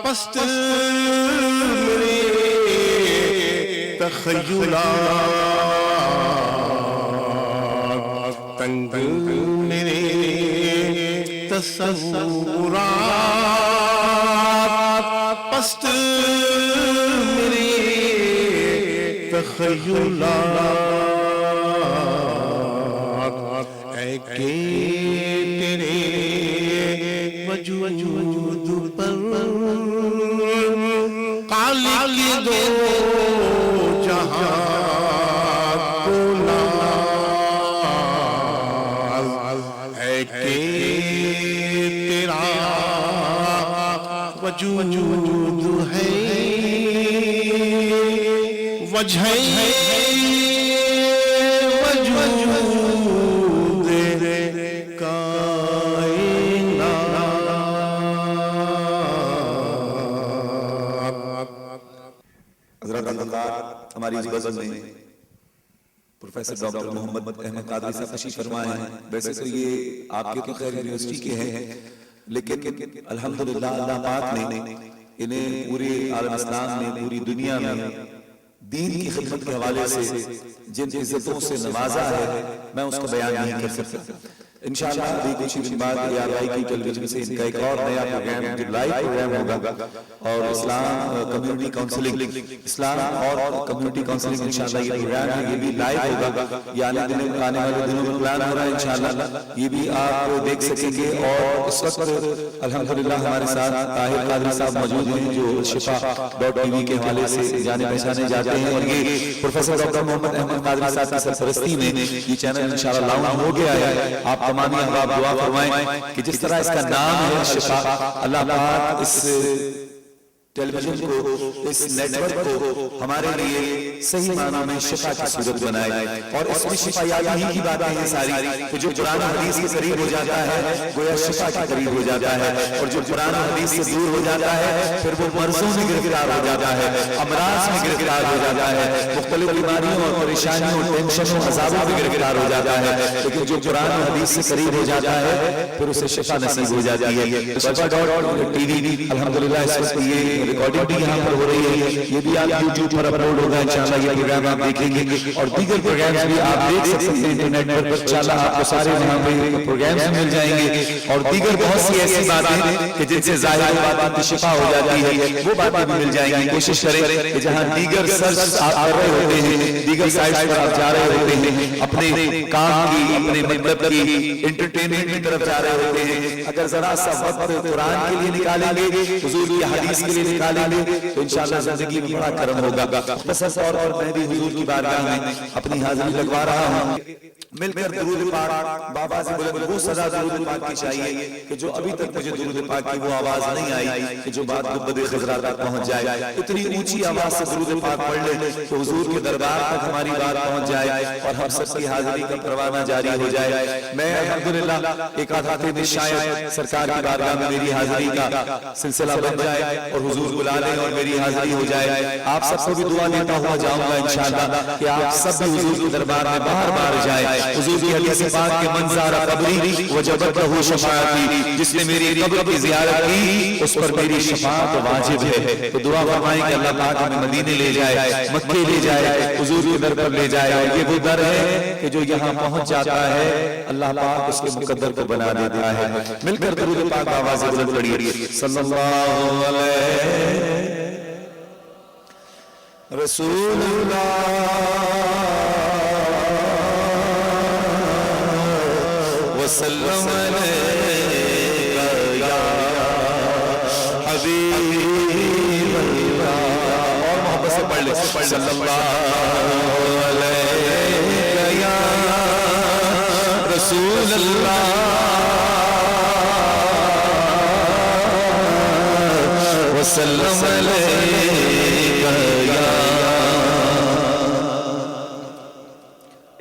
Speaker 6: پست میرے تخیلات تنگ میرے تصورات پست میرے تخیلات ہے کہ تیرے وجود پر خالق دو جہاں کو ناز ہے کہ تیرا وجود ہے وجہ وجود
Speaker 3: حضرات ہماری اس غزل میں پروفیسر ڈاکٹر محمد احمد قادری صاحب تشریف فرمائے ہیں. ویسے تو یہ آپ کے تو خیر یونیورسٹی کے ہیں لیکن الحمدللہ اللہ پاک نے انہیں پورے عالم اسلام میں پوری دنیا میں دین کی خدمت کے حوالے سے جن عزتوں سے نوازا ہے میں اس کو بیان نہیں کر سکتا. انشاءاللہ ابھی کچھ دن بعد ARI کی ٹیلی ویژن سے ان کا ایک اور نیا پروگرام جو لائیو پروگرام ہوگا اور اسلام کمیونٹی کاؤنسلنگ اسلام اور کمیونٹی کاؤنسلنگ انشاءاللہ یہ پروگرام ہے, یہ بھی لائیو ہوگا. یہ آنے والے دنوں میں پلان ہو رہا ہے انشاءاللہ, یہ بھی آپ دیکھ سکیں گے. اور اس وقت الحمدللہ ہمارے ساتھ طاہر قادری صاحب موجود ہیں جو شفا.tv کے حوالے سے جانے پہچانے جاتے ہیں, اور یہ پروفیسر ڈاکٹر محمد احمد قادری صاحب کی سرپرستی میں یہ چینل انشاءاللہ لاؤنچ ہو گیا ہے. آپ تمام احباب دعا فرمائیں کہ جس طرح اس کا نام ہے شفا, اللہ پاک اس ٹیلی ویژن کو, اس نیٹ ورک کو ہمارے لیے صحیح معنوں میں شفا کی صورت بنائے. اور اس میں شفا یابی کی باتیں ہیں ساری, کہ جو قرآن حدیث کے قریب ہو جاتا ہے گویا شفا کے قریب ہو جاتا ہے, اور جو قرآن حدیث سے دور ہو جاتا ہے پھر وہ مرضوں میں گرفتار ہو جاتا ہے, امراض میں گرفتار ہو جاتا ہے, مختلف بیماریوں اور پریشانیوں ٹینشنوں عذابوں میں گرفتار ہو جاتا ہے. لیکن جو قرآن حدیث سے قریب ہو جاتا ہے پھر اسے شفا نصیب ہو جاتی ہے. شفا.tv الحمدللہ اس وقت یہ ریکارڈنگ بھی یہاں پر ہو رہی ہے, یہ بھی آپ یوٹیوب پر اپلوڈ ہوگا انشاءاللہ. یہ پروگرام آپ دیکھیں گے اور دیگر پروگرامز بھی آپ دیکھ سکتے ہیں انٹرنیٹ پر انشاءاللہ. آپ کو سارے وہاں پہ پروگرامز مل جائیں گے, اور دیگر بہت سی ایسی باتیں کہ جن سے ظاہر بات کی شفا ہو جاتی ہے وہ باتیں بھی مل جائیں گی. کوشش کریں کہ جہاں دیگر سرچ آپ کر رہے ہوتے ہیں, دیگر سائٹس پر آپ جا رہے ہوتے ہیں, اپنے کام کی, اپنے مطلب کی, انٹرٹینمنٹ کی طرف جا رہے ہوتے ہیں, اگر ذرا سا وقت قرآن کے لیے نکالیں گے, حضور کی حدیث کے لیے نکالیں گے تو انشاءاللہ زندگی میں بڑا کرم ہوگا. مختصر طور پر میں بھی حضور کی بارگاہ میں اپنی حاضری لگوا رہا ہوں. مل کر درود پاک بابا سے بلند وہ صدا درود پاک کی چاہیے کہ جو ابھی تک مجھے درود پاک کی وہ آواز نہیں آئی کہ جو بات گنبد خضرا تک پہنچ جائے. اتنی اونچی آواز سے درود پاک پڑھ لیں کہ حضور کے دربار تک ہماری بات پہنچ جائے اور ہم سب کی حاضری کا پروانہ جاری ہو جائے. میں الحمدللہ ایک آدھ ہفتے میں شاید سرکار کی بارگاہ میں میری حاضری کا سلسلہ بن جائے اور حضور بلا لیں اور میری حاضری ہو جائے. آپ سب کو بھی دعا دیتا ہوا جاؤں گا انشاءاللہ کہ آپ سب بھی حضور کے دربار میں باہر باہر جائیں. حضور کی حدیث پاک کے منظر قبری وجبت لہ شفاعتی, جس نے میری قبر کی زیارت کی اس پر میری شفاعت واجب ہے. تو دعا فرمائیں کہ اللہ پاک ہمیں مدینے لے جائے, مکے لے جائے, حضور کے در پر لے جائے. اور یہ وہ در ہے کہ جو یہاں پہنچ جاتا ہے اللہ پاک اس کے مقدر کو بنا دیتا ہے. مل کر درود پاک آواز بلند پڑھیے صلی اللہ علیہ رسول اللہ وسلم علیکہ یا حبیب اللہ. اور محبت سے پڑھ لیں صلی اللہ علیکہ یا رسول اللہ وسلم علیکہ یا.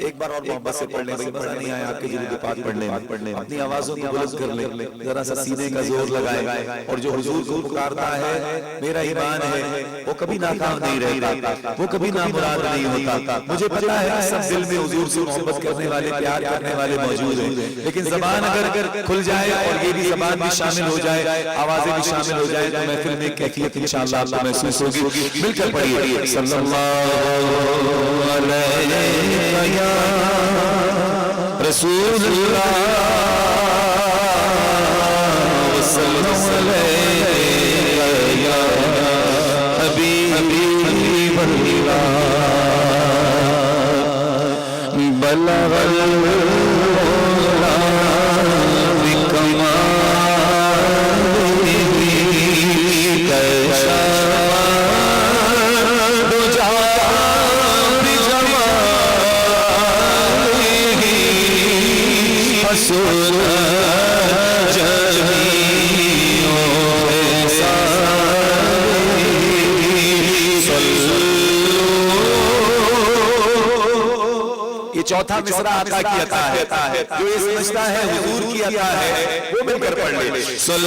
Speaker 3: ایک بار اور محبت سے پڑھ لیں, مزہ نہیں آیا آپ کے درود پاک پڑھنے میں, اپنی آوازوں کو بلند کر لیں, ذرا سا سینے کا زور لگائیں. اور جو حضور کو پکارتا ہے میرا ایمان ہے وہ کبھی ناکام نہیں رہتا, وہ کبھی نامراد نہیں ہوتا. مجھے پتا ہے سب دل میں حضور سے محبت کرنے والے, پیار کرنے والے موجود ہیں, لیکن زبان اگر کھل جائے اور یہ بھی زبان بھی شامل ہو جائے, آوازیں بھی شامل ہو جائے تو محفل میں کیفیت انشاءاللہ آپ کو محسوس ہوگی. مل کر پڑھیے صلی اللہ علیہ یا رسول اللہ وسلم علیکہ یا حبیب اللہ. بلغ العلا بکمالہ یہ چوتھا مصرع آقا کی عطا ہے, جو یہ سمجھتا ہے حضور کی عطا ہے وہ مل کر پڑھ لے صلی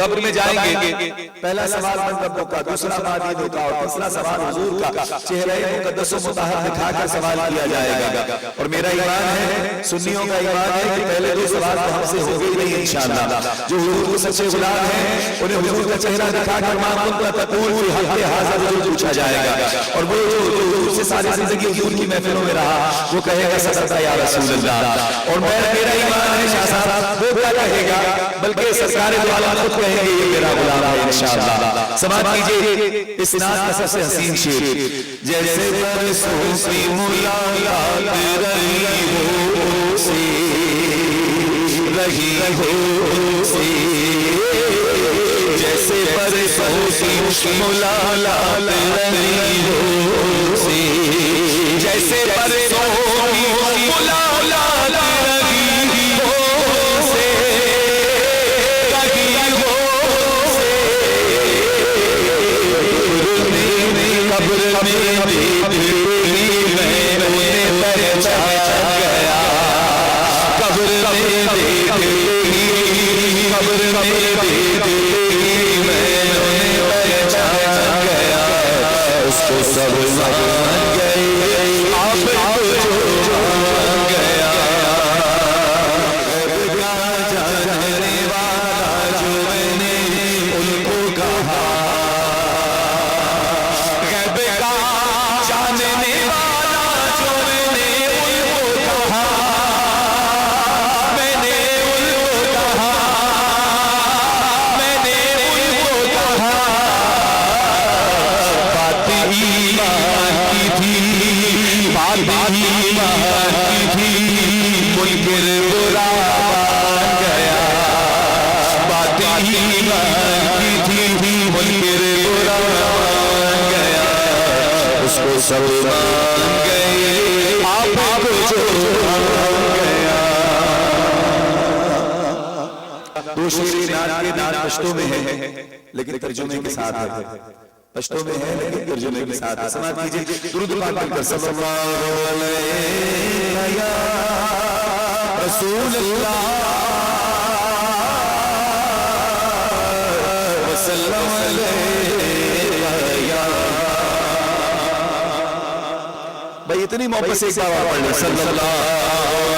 Speaker 3: قبر میں جائیں گے پہلا سوال من ربک کا، دوسرا ما دینک کا، اور تیسرا سوال حضور کا چہرہ مقدس و مطہر دکھا کر سوال کیا جائے گا. اور میرا ایمان ہے، سنیوں کا ایمان ہے کہ پہلے دو سوال تو ہم سے ہو گئے نہیں انشاءاللہ. جو حضور کے سچے غلام ہیں انہیں حضور کا چہرہ دکھا کر ما کنت تقول فی حق ھذا جو پوچھا جائے گا. اور وہ جو حضور سے ساری زندگی حضور کی محفلوں میں رہا وہ کہے گا صدقت یا رسول اللہ. اور میرا ایمان ہے شاہ صاحب وہ کیا کہے گا بلکہ سرکار دو عالم خود کہیں گے یہ میرا غلام ہے انشاءاللہ. سماعت کیجئے اس ناز کا سب سے حسین شعر. جیسے برسوں کی ملاقات رہی ہو سے جیسے برسوں کی ملاقات رہی ہو سے جیسے برسوں کی ملاقات رہی ہو سے رہی ہو سے قبر میں دیکھی میں انہیں پہچان گیا. قبر میں دیکھی قبر میں دیکھی میں انہیں پہچان گیا. اس کو سب مان گئے آپ کو مان گیا. غیب کا جاننے والا جو میں نے ان کو کہا غیب کا جاننے والا جو میں نے ان کو کہا میں نے ان کو کہا میں نے ان کو کہا بات ایمان کی تھی بات ایمان کی تھی منکر برا مان گیا. بات ایمان کی تھی منکر برا مان گیا. اس کو سب مان گئے آپ کو جو مان گیا. دو شعر نعت کے نعت پشتوں میں ہے لیکن ترجمے کے ساتھ ہے. پشتوں میں ہے لیکن ترجمے کے ساتھ ہے. سماعت کیجئے درود پاک پڑھ کر صلی اللہ علیہ یا رسول اللہ وسلم علیہ یا. بھائی اتنی محبت سے ایک بار پڑھ لیں صلی اللہ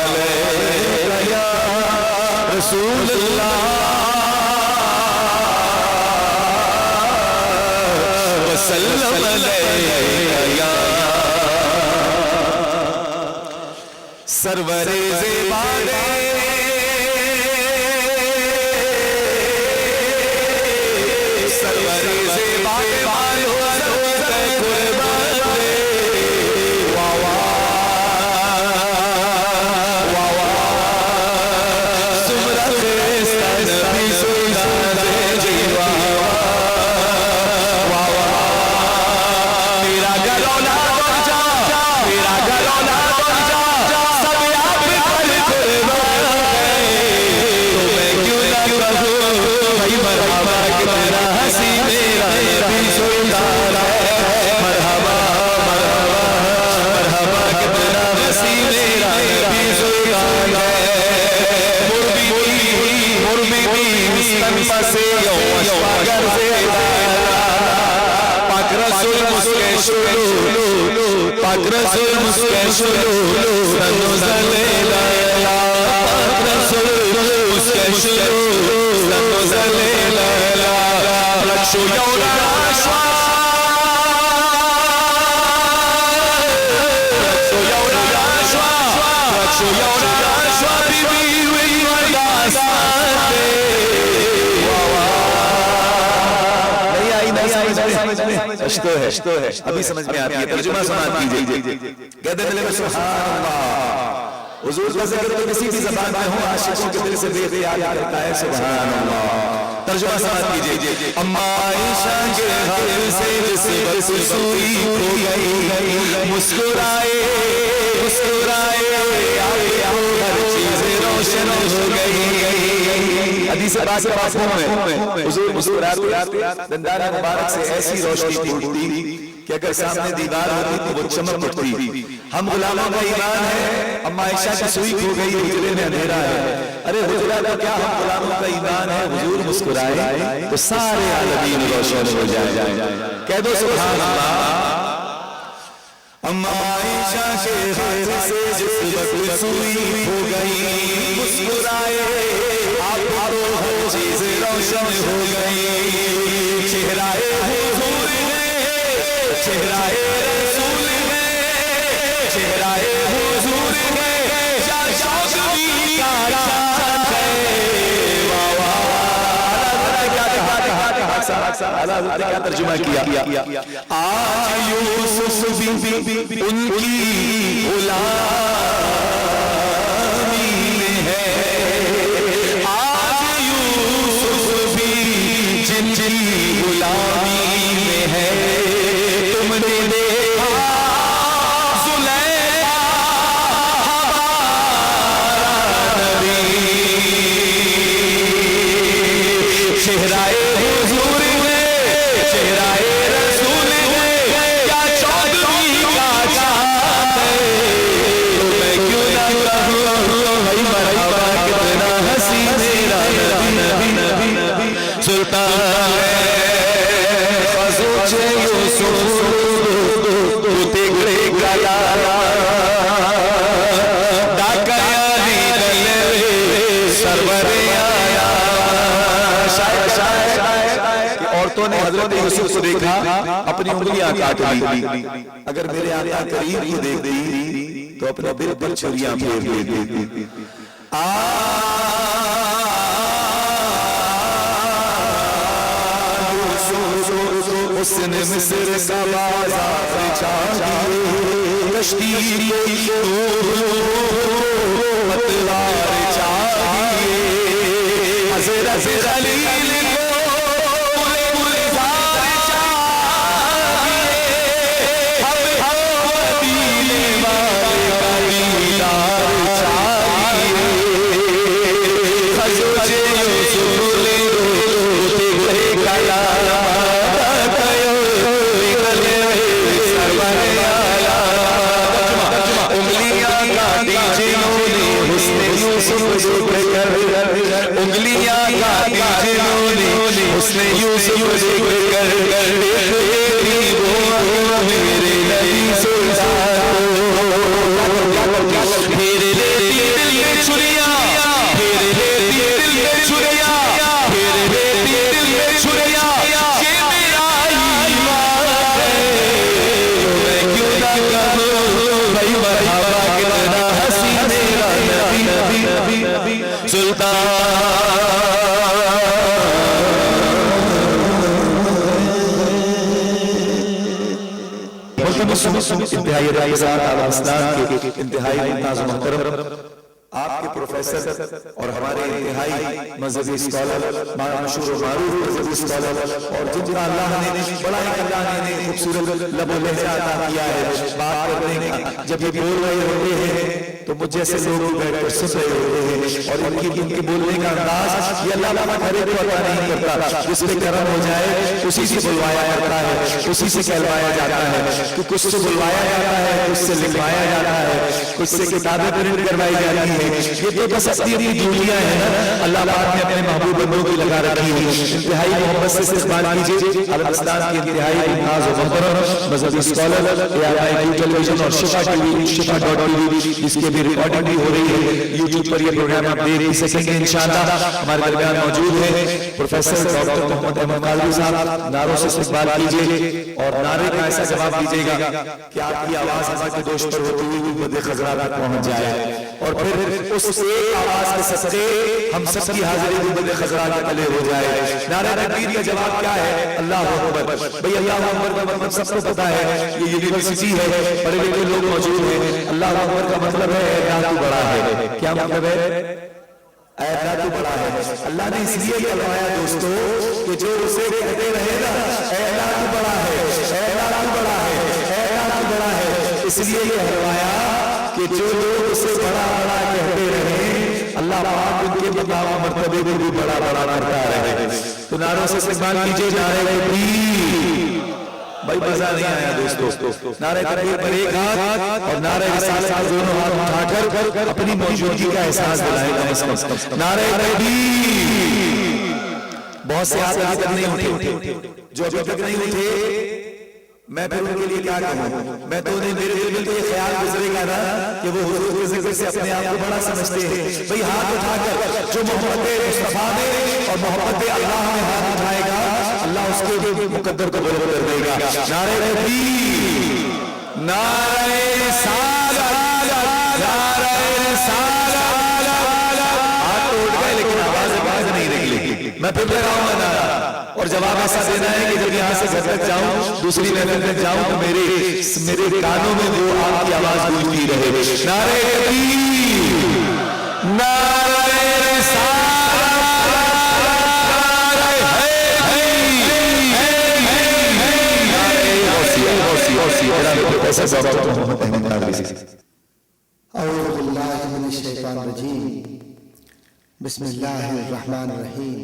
Speaker 3: علیہ یا رسول اللہ وسلم علیہ یا سرور زیبارے سرور زیبارے والو پاک رسول مسکے شلو سنو زلیلا پاک رسول مسکے شلو سنو زلیلا رکشو یولا راشوا رکشو یولا راشوا رکشو یولا راشوا بی بی وی وی ساتے اشتو ہے ابھی سمجھ میں آتی ہے. ترجمہ سماعت کیجئے. کہتے ہیں سبحان اللہ حضور کا ذکر تو کسی بھی زبان میں ہو عاشقوں کے دل سے بے اختیار کرتا ہے. سبحان اللہ. ترجمہ سماعت کیجئے. اما عائشہ کے حال سے بس سوئی ہو گئی مسکرائے مسکرائے ہر چیز روشن ہو گئی. حدیث پاک میں حضور مسکراتے دندان مبارک سے ایسی روشنی پھوٹتی کہ اگر سامنے دیوار ہوتی تو وہ چمک اٹھتی. ہم غلاموں کا ایمان ہے. اما عائشہ کی سوئی کھو گئی حجرے میں اندھیرا ہے. ارے حجرہ تو کیا ہم غلاموں کا ایمان ہے. حضور مسکرائے تو سارے عالمین روشن ہو جائے. کہہ دو سبحان اللہ. اما عائشہ کے ہاتھ سے جس وقت سوئی ہو گئی مسکرائے آپ تو ہر چیز روشن ہو گئی. چہرائے حضور ہے چہرائے رسول ہے چہرائے حضور ہے شاشوی کا چاند ہے. واہ واہ اللہ کیا ترجمہ کیا. آج یوسف بھی ان کی غلامی میں ہے. آج یوسف بھی جن کی غلامی میں ہے. تم نے دیکھا زلیخا ہمارا نبی چہرائے حضور ہے چہرائے رسول ہے کیا چودھویں کا چاند ہے. تو میں کیوں نہ کہوں بھائی مرحبا کتنا حسین میرا نبی سلطان خزوچ یوسف تگڑے گیا ڈاکیانی دلے سرور آیا. عورتوں نے حضرت یوسف کو دیکھا اپنی انگلیاں کاٹ لی. اگر میرے آقا کریم کو دیکھ دی تو اپنے دل پر چھریاں پھیر دیتی. حسن مصر کا بازار چاہیے کشتی پتوار چاہیے حضرت خلیل کو گلزار چاہیے ہم مدینے والے کا دیدار چاہیے. خزوچ یوسف لے تگڑے گیا انگلیاں کاٹی جنہوں نے حسن یوسف ذکر کر دیکھی وہ میرے نبی سلطان پھر لیتی دل میں چھریاں پھر لیتی دل میں چھریاں پھر لیتی دل میں چھریاں یہ میرا ایمان ہے. میں کیوں نہ کہوں بھائی مرحبا کتنا حسین میرا نبی سلطان. انتہائی رئیسان علیہ السلام کے انتہائی ممتاز و محترم آپ کے پروفیسر اور ہمارے انتہائی مذہبی اسکالر مشہور و معروف مذہبی اسکالر اور جن کا اللہ نے بڑا ہی اللہ نے خوبصورت لب و لہجہ عطا کیا ہے بات کرنے کا. جب یہ بول رہے ہوتے ہیں تو مجھ جیسے لوگ بیٹھ کر سن رہے ہوتے ہیں اور ان کے بولنے کا انداز یہ اللہ تعالیٰ ہر ایک کو عطا نہیں کرتا. جس پہ کرم ہو جائے اسی سے بلوایا جاتا ہے اسی سے کہلوایا جاتا ہے کہ کچھ سے بلوایا جاتا ہے کچھ سے لکھوایا جاتا ہے کچھ سے کتابیں پرنٹ کروائی جاتی ہیں. یہ تو بس اپنی دنیا ہے نا. اللہ پاک نے اپنے محبوب بندوں کی لگا رکھی ہے. انتہائی محبت سے استقبال کیجیے الاسلام کے انتہائی ممتاز و محترم مذہبی اسکالر AIQ ٹیلی ویژن اور شفا شفا.tv جس کے بھی ریکارڈنگ بھی ہو رہی ہے یوٹیوب پر. یہ پروگرام آپ دیکھ بھی سکیں گے انشاءاللہ. ہمارے درمیان موجود ہیں پروفیسر ڈاکٹر محمد احمد قادری صاحب. نعروں سے استقبال کیجیے اور نعرے کا ایسا جواب دیجیے گا کہ آپ کی آواز ہمارے دوش پر ہوتی ہوئی مد خزرہ تک پہنچ جائے اور پھر اس ایک آواز کے صدقے ہم سب کی حاضری مد خزرہ کے تلے ہو جائے. نعرہ تکبیر کا جواب کیا ہے؟ اللہ اکبر. بھئی اللہ اکبر کا مطلب سب کو پتا ہے یہ یونیورسٹی ہے بڑے بڑے لوگ موجود ہیں. اللہ اکبر کا مطلب ہے اللہ تو بڑا ہے. کیا مطلب ہے؟ اے اللہ تو بڑا ہے. اللہ نے اس لیے کہلوایا دوستو کہ جو اسے کہتے رہے نا اے اللہ تو بڑا ہے اے اللہ تو بڑا ہے اے اللہ تو بڑا ہے اس لیے یہ کہلوایا کہ جو لوگ اسے بڑا بڑا کہتے رہے اللہ پاک ان کے مقام و مرتبے کو بھی بڑا بڑا کرتا رہے. تو نعروں سے استقبال کیجیے نعرہ تکبیر. بھائی مزہ نہیں آیا دوستو. نعرہ تکبیر پر ایک ہاتھ اور نعرہ رسالت دونوں ہاتھ اٹھا کر اپنی موجودگی کا احساس دلائے گا. نعرہ تکبیر بہت سے ہاتھ ابھی تک نہیں اٹھے، جو ابھی تک نہیں اٹھے میں پھر ان کے لیے کیا کہوں؟ میں تو میرے دل میں تو یہ خیال گزرے گا نا کہ وہ حضور کے ذکر سے اپنے آپ کو بڑا سمجھتے ہیں. بھئی ہاتھ اٹھا کر جو محبت مصطفیٰ میں اور محبت اللہ میں ہاتھ اٹھائے گا اللہ اس کے مقدر کو بلند کر دے گا. نعرہ تکبیر، نعرہ رسالت، نعرہ رسالت. ہاتھ تو اٹھ گئے لیکن آواز نہیں نکلی. میں پھر لگاؤں گا نعرہ، اور جواب ایسا دینا ہے کہ جب یہاں سے گھر تک جاؤں، دوسری محفل تک جاؤں تو میرے کانوں میں وہ آپ کی آواز گونجتی رہے. نعرہ تکبیر، نعرہ رسالت،
Speaker 7: اعوذ باللہ من الشیطان الرجیم، بسم اللہ الرحمن الرحیم.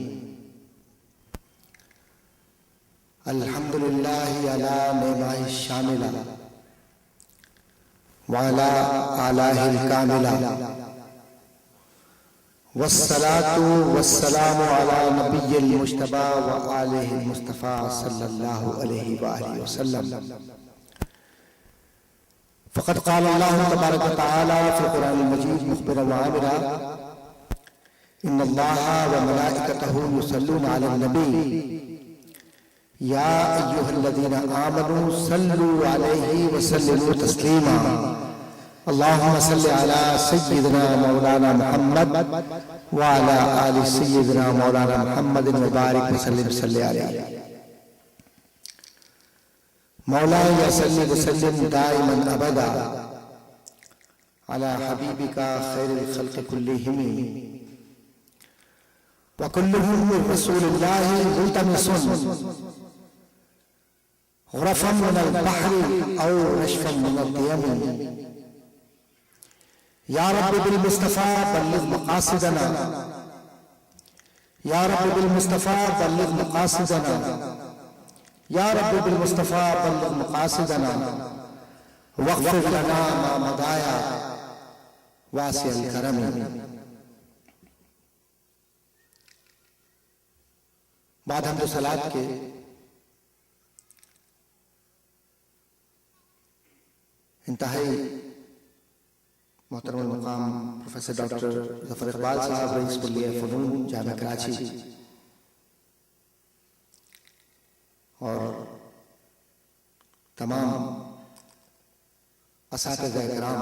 Speaker 7: الحمد للہ علی نعمہ الشاملہ وعلی آلہ الکاملہ، والصلاة والسلام علی نبی المجتبی وآلہ المصطفیٰ صلی اللہ علیہ وآلہ وسلم. فقد قال اللہ تبارک و تعالی فی القرآن المجید مخبرا وعامرا ان اللہ وملائکتہ یصلون علی النبی یا ایہا الذین آمنوا صلوا علیہ وسلموا تسلیما. اللہم صل علی سیدنا مولانا محمد وعلی آل سیدنا مولانا محمد وبارک وسلم صلی علیہ. مولانا صلی وسلم دائما ابدا علی حبیبک خیر الخلق کلہم وکلہم من رسول اللہ ملتمس غرفا من البحر او نشفا من الدیم. یا رب بالمصطفیٰ بلغ مقاصدنا، یا رب بالمصطفیٰ بلغ مقاصدنا، یا رب بالمصطفیٰ بلغ مقاصدنا واغفر لنا ما مضایا واسع الکرم. بعد حمد و صلوات کے انتہائی محترم المقام پروفیسر ڈاکٹر ظفر اقبال صاحب رئیس کلیہ فنون جامعہ کراچی اور تمام اساتذہ کرام،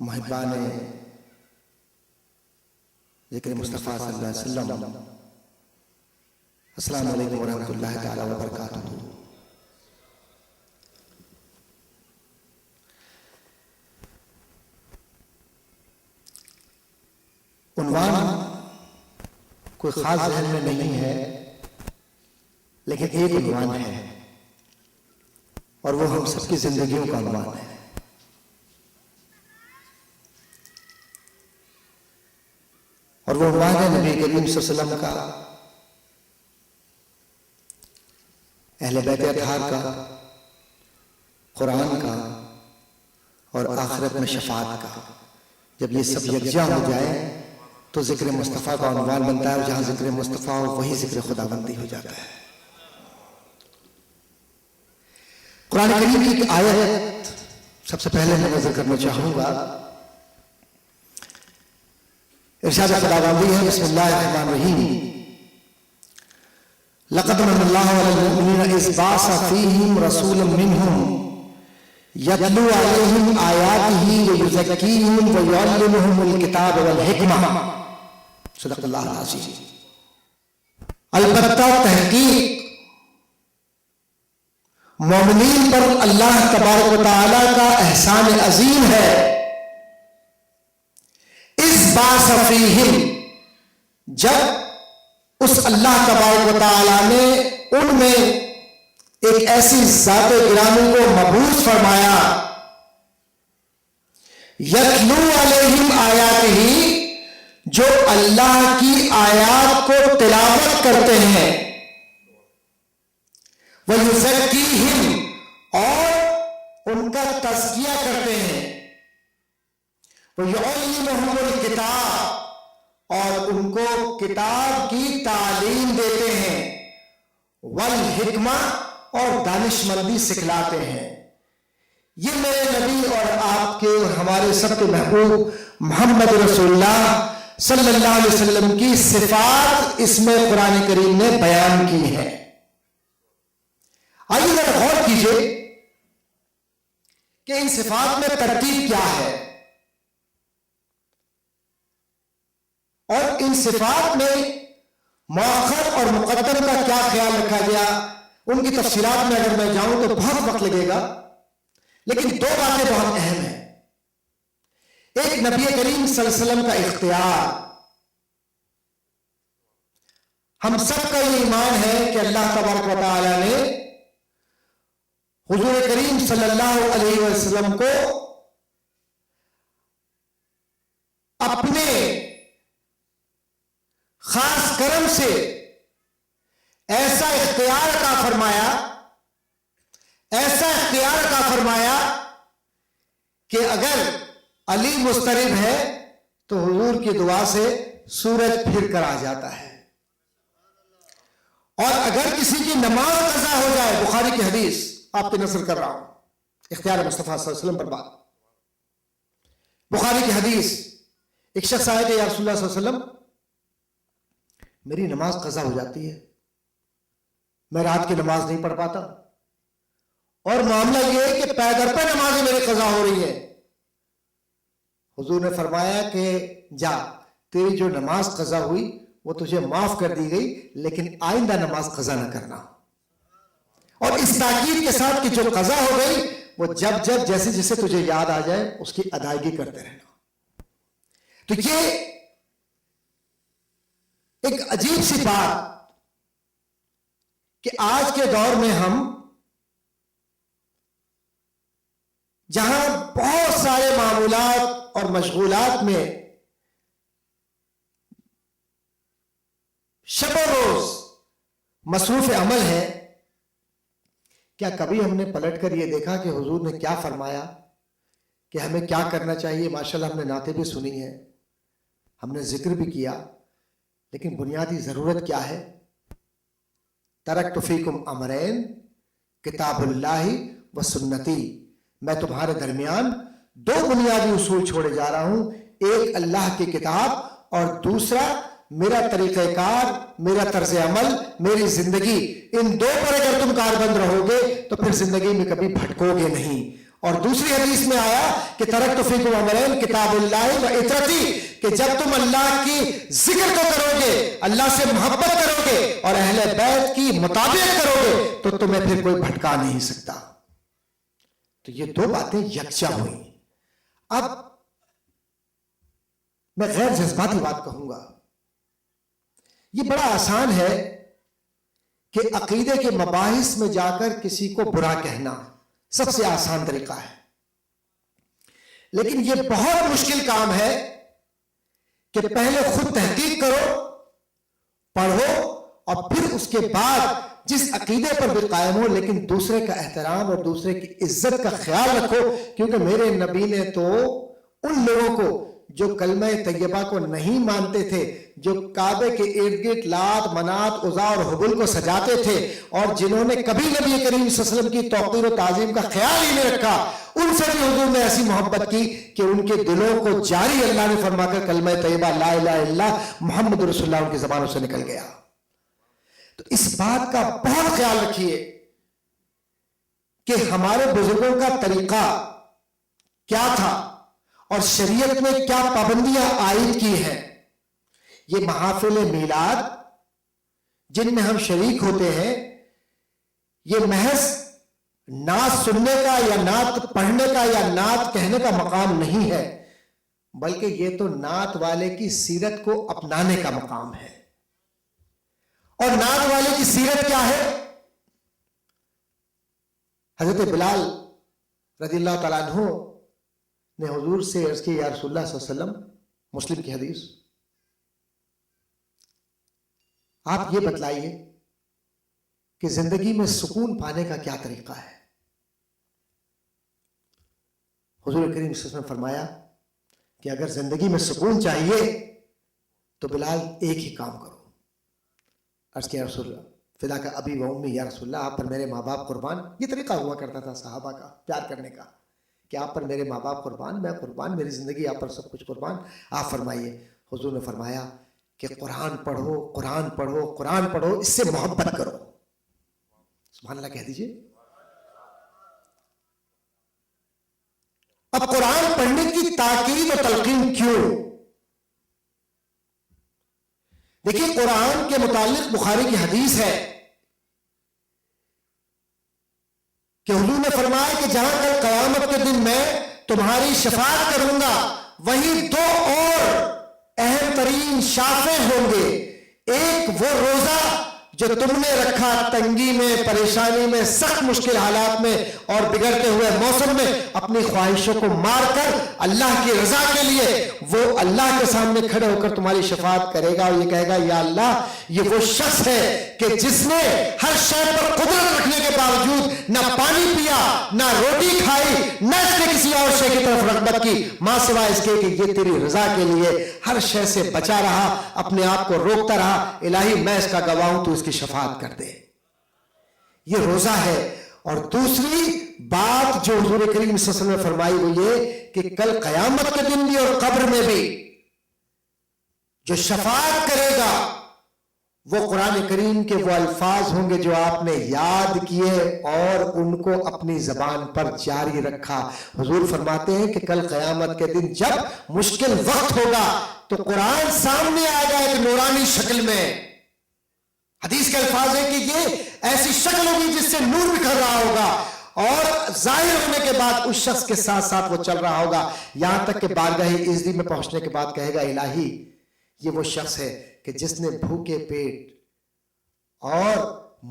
Speaker 7: محبان ذکر مصطفیٰ صلی اللہ علیہ وسلم، السلام علیکم ورحمۃ اللہ تعالی وبرکاتہ. عنوان کوئی خاص ذہن میں نہیں ہے، لیکن ایک عنوان ہے اور وہ ہم سب کی زندگیوں کا عنوان ہے. اور وہ عنوان ہے نبی کریم صلی اللہ علیہ وسلم کا، اہل بیت اطہار کا، قرآن کا اور آخرت میں شفاعت کا. جب یہ سب یکجا ہو جائے تو ذکر مصطفیٰ کا عنوان بنتا ہے، اور جہاں ذکر مصطفیٰ ہو وہی ذکر خداوندی ہو جاتا ہے. قرآن کریم کی ایک آیت سب سے پہلے میں نظر کرنا چاہوں گا. ارشاد خداوندی ہے، بسم اللہ الرحمن الرحیم، لقد من اللہ علی المؤمنین اذ بعث فیہم رسولا منہم یتلو علیہم آیاتہ ویزکیہم ویعلمہم الکتاب والحکمہ. صدق اللہ العظیم. البتہ تحقیق مومنین پر اللہ تبارک و تعالیٰ کا احسان عظیم ہے. اس بعث فیہم، جب اس اللہ تبارک و تعالیٰ نے ان میں ایک ایسی ذات گرامی کو مبعوث فرمایا، یتلو علیہم آیاتہ، جو اللہ کی آیات کو تلاوت کرتے ہیں، وَيُزَكِّيهِمْ، اور ان کا تزکیہ کرتے ہیں، وَيُعَلِّمُهُمُ الْكِتَابَ، اور ان کو کتاب کی تعلیم دیتے ہیں، والحکمہ اور دانشمندی سکھلاتے ہیں۔ یہ میرے نبی اور آپ کے اور ہمارے سب کے محبوب محمد رسول اللہ صلی اللہ علیہ وسلم کی صفات اس میں قرآن کریم نے بیان کی ہیں۔ آئیے ذرا غور کیجئے کہ ان صفات میں ترتیب کیا ہے، اور ان صفات میں مؤخر اور مقدم کا کیا خیال رکھا گیا۔ ان کی تفصیلات میں اگر میں جاؤں تو بہت وقت لگے گا، لیکن دو باتیں بہت اہم ہیں۔ ایک نبی کریم صلی اللہ علیہ وسلم کا اختیار، ہم سب کا یہ ایمان ہے کہ اللہ تبارک و تعالی نے حضور کریم صلی اللہ علیہ وسلم کو اپنے خاص کرم سے ایسا اختیار عطا فرمایا، ایسا اختیار عطا فرمایا کہ اگر علی مضطرب ہے تو حضور کی دعا سے سورج پھر کر آ جاتا ہے، اور اگر کسی کی نماز قضا ہو جائے، بخاری کی حدیث آپ کی نظر کر رہا ہوں، اختیار مصطفیٰ صلی اللہ علیہ وسلم پر بات، بخاری کی حدیث، ایک شخص آئے کہ یا رسول اللہ صلی اللہ علیہ وسلم میری نماز قضا ہو جاتی ہے، میں رات کی نماز نہیں پڑھ پاتا، اور معاملہ یہ ہے کہ پے در پہ نمازیں میری قضا ہو رہی ہے۔ حضور نے فرمایا کہ جا، تیری جو نماز قضا ہوئی وہ تجھے معاف کر دی گئی، لیکن آئندہ نماز قضا نہ کرنا، اور اس تاکید کے ساتھ کہ جو قضا ہو گئی وہ جب جب جیسے جیسے تجھے یاد آ جائے اس کی ادائیگی کرتے رہنا۔ تو یہ ایک عجیب سی بات کہ آج کے دور میں ہم جہاں بہت سارے معمولات اور مشغولات میں شب و روز مصروف عمل ہے، کیا کبھی ہم نے پلٹ کر یہ دیکھا کہ حضور نے کیا فرمایا، کہ ہمیں کیا کرنا چاہیے؟ ماشاءاللہ ہم نے نعتیں بھی سنی ہیں، ہم نے ذکر بھی کیا، لیکن بنیادی ضرورت کیا ہے؟ ترکت فیکم امرین کتاب اللہ و سنتی، میں تمہارے درمیان دو بنیادی اصول چھوڑے جا رہا ہوں، ایک اللہ کی کتاب اور دوسرا میرا طریقہ کار، میرا طرز عمل، میری زندگی، ان دو پر اگر تم کاربند رہو گے تو پھر زندگی میں کبھی بھٹکو گے نہیں۔ اور دوسری حدیث میں آیا کہ ترکت فیکم امرین کتاب اللہ و اطرتی، کہ جب تم اللہ کی ذکر کو کرو گے، اللہ سے محبت کرو گے اور اہل بیت کی مطابقت کرو گے تو تمہیں پھر کوئی بھٹکا نہیں سکتا۔ تو یہ دو باتیں یکجا ہوئی۔ اب میں غیر جذباتی بات کہوں گا، یہ بڑا آسان ہے کہ عقیدے کے مباحث میں جا کر کسی کو برا کہنا سب سے آسان طریقہ ہے، لیکن یہ بہت مشکل کام ہے کہ پہلے خود تحقیق کرو، پڑھو، اور پھر اس کے بعد جس عقیدے پر بھی قائم ہو لیکن دوسرے کا احترام اور دوسرے کی عزت کا خیال رکھو، کیونکہ میرے نبی نے تو ان لوگوں کو جو کلمہ طیبہ کو نہیں مانتے تھے، جو کعبے کے ارد گرد لات، منات، عزا اور حبل کو سجاتے تھے، اور جنہوں نے کبھی نبی کریم صلی اللہ علیہ وسلم کی توقیر و تعظیم کا خیال ہی نہیں رکھا، ان سے بھی حضور نے ایسی محبت کی کہ ان کے دلوں کو جاری اللہ نے فرما کر کلمہ طیبہ لا الہ الا اللہ محمد رسول اللہ ان کی زبانوں سے نکل گیا۔ تو اس بات کا بہت خیال رکھیے کہ ہمارے بزرگوں کا طریقہ کیا تھا اور شریعت میں کیا پابندیاں عائد کی ہیں۔ یہ محافل میلاد جن میں ہم شریک ہوتے ہیں، یہ محض نعت سننے کا یا نعت پڑھنے کا یا نعت کہنے کا مقام نہیں ہے، بلکہ یہ تو نعت والے کی سیرت کو اپنانے کا مقام ہے۔ اور نعت والے کی سیرت کیا ہے؟ حضرت بلال رضی اللہ تعالیٰ عنہ نے حضور سے عرض کی، یا رسول اللہ صلی اللہ علیہ وسلم، مسلم کی حدیث، آپ یہ بتلائیے کہ زندگی میں سکون پانے کا کیا طریقہ ہے؟ حضور کریم صلی اللہ علیہ وسلم نے فرمایا کہ اگر زندگی میں سکون چاہیے تو بلال ایک ہی کام کرو. عرض کیا رسول اللہ فدا کا ابی و امی، یا رسول اللہ آپ پر میرے ماں باپ قربان. یہ طریقہ ہوا کرتا تھا صحابہ کا پیار کرنے کا کہ آپ پر میرے ماں باپ قربان، میں قربان، میری زندگی آپ پر سب کچھ قربان. آپ فرمائیے. حضور نے فرمایا کہ قرآن پڑھو، قرآن پڑھو، قرآن پڑھو، اس سے محبت کرو. سبحان اللہ کہہ دیجئے. اب قرآن پڑھنے کی تاکید و تلقین کیوں؟ دیکھیے قرآن کے متعلق بخاری کی حدیث ہے کہ حضور نے فرمایا کہ جہاں کل قیامت کے دن میں تمہاری شفاعت کروں گا وہیں دو اور اہم ترین شافیں ہوں گے. ایک وہ روزہ جو تم نے رکھا تنگی میں، پریشانی میں، سخت مشکل حالات میں اور بگڑتے ہوئے موسم میں اپنی خواہشوں کو مار کر اللہ کی رضا کے لیے وہ اللہ کے سامنے کھڑے ہو کر تمہاری شفاعت کرے گا اور یہ کہے گا یا اللہ یہ وہ شخص ہے کہ جس نے ہر شے پر قدرت رکھنے کے باوجود نہ پانی پیا، نہ روٹی کھائی، نہ اس نے کسی اور شے کی طرف رغبت کی ماں سوائے اس کے کہ یہ تیری رضا کے لیے ہر شے سے بچا رہا، اپنے آپ کو روکتا رہا. الہی میں اس کا گواہ ہوں، تو اس کی شفاعت کر دے. یہ روزہ ہے. اور دوسری بات جو حضور کریم صلی اللہ علیہ وسلم نے فرمائی وہ یہ کہ کل قیامت کے دن بھی اور قبر میں بھی جو شفاعت کرے گا وہ قرآن کریم کے وہ الفاظ ہوں گے جو آپ نے یاد کیے اور ان کو اپنی زبان پر جاری رکھا. حضور فرماتے ہیں کہ کل قیامت کے دن جب مشکل وقت ہوگا تو قرآن سامنے آئے گا ایک نورانی شکل میں. حدیث کے الفاظ ہے کہ یہ ایسی شکل ہوگی جس سے نور بکھر رہا ہوگا اور ظاہر ہونے کے بعد اس شخص کے ساتھ ساتھ وہ چل رہا ہوگا یہاں تک کہ بارگاہ عزت میں پہنچنے کے بعد کہے گا الہی یہ وہ شخص ہے کہ جس نے بھوکے پیٹ اور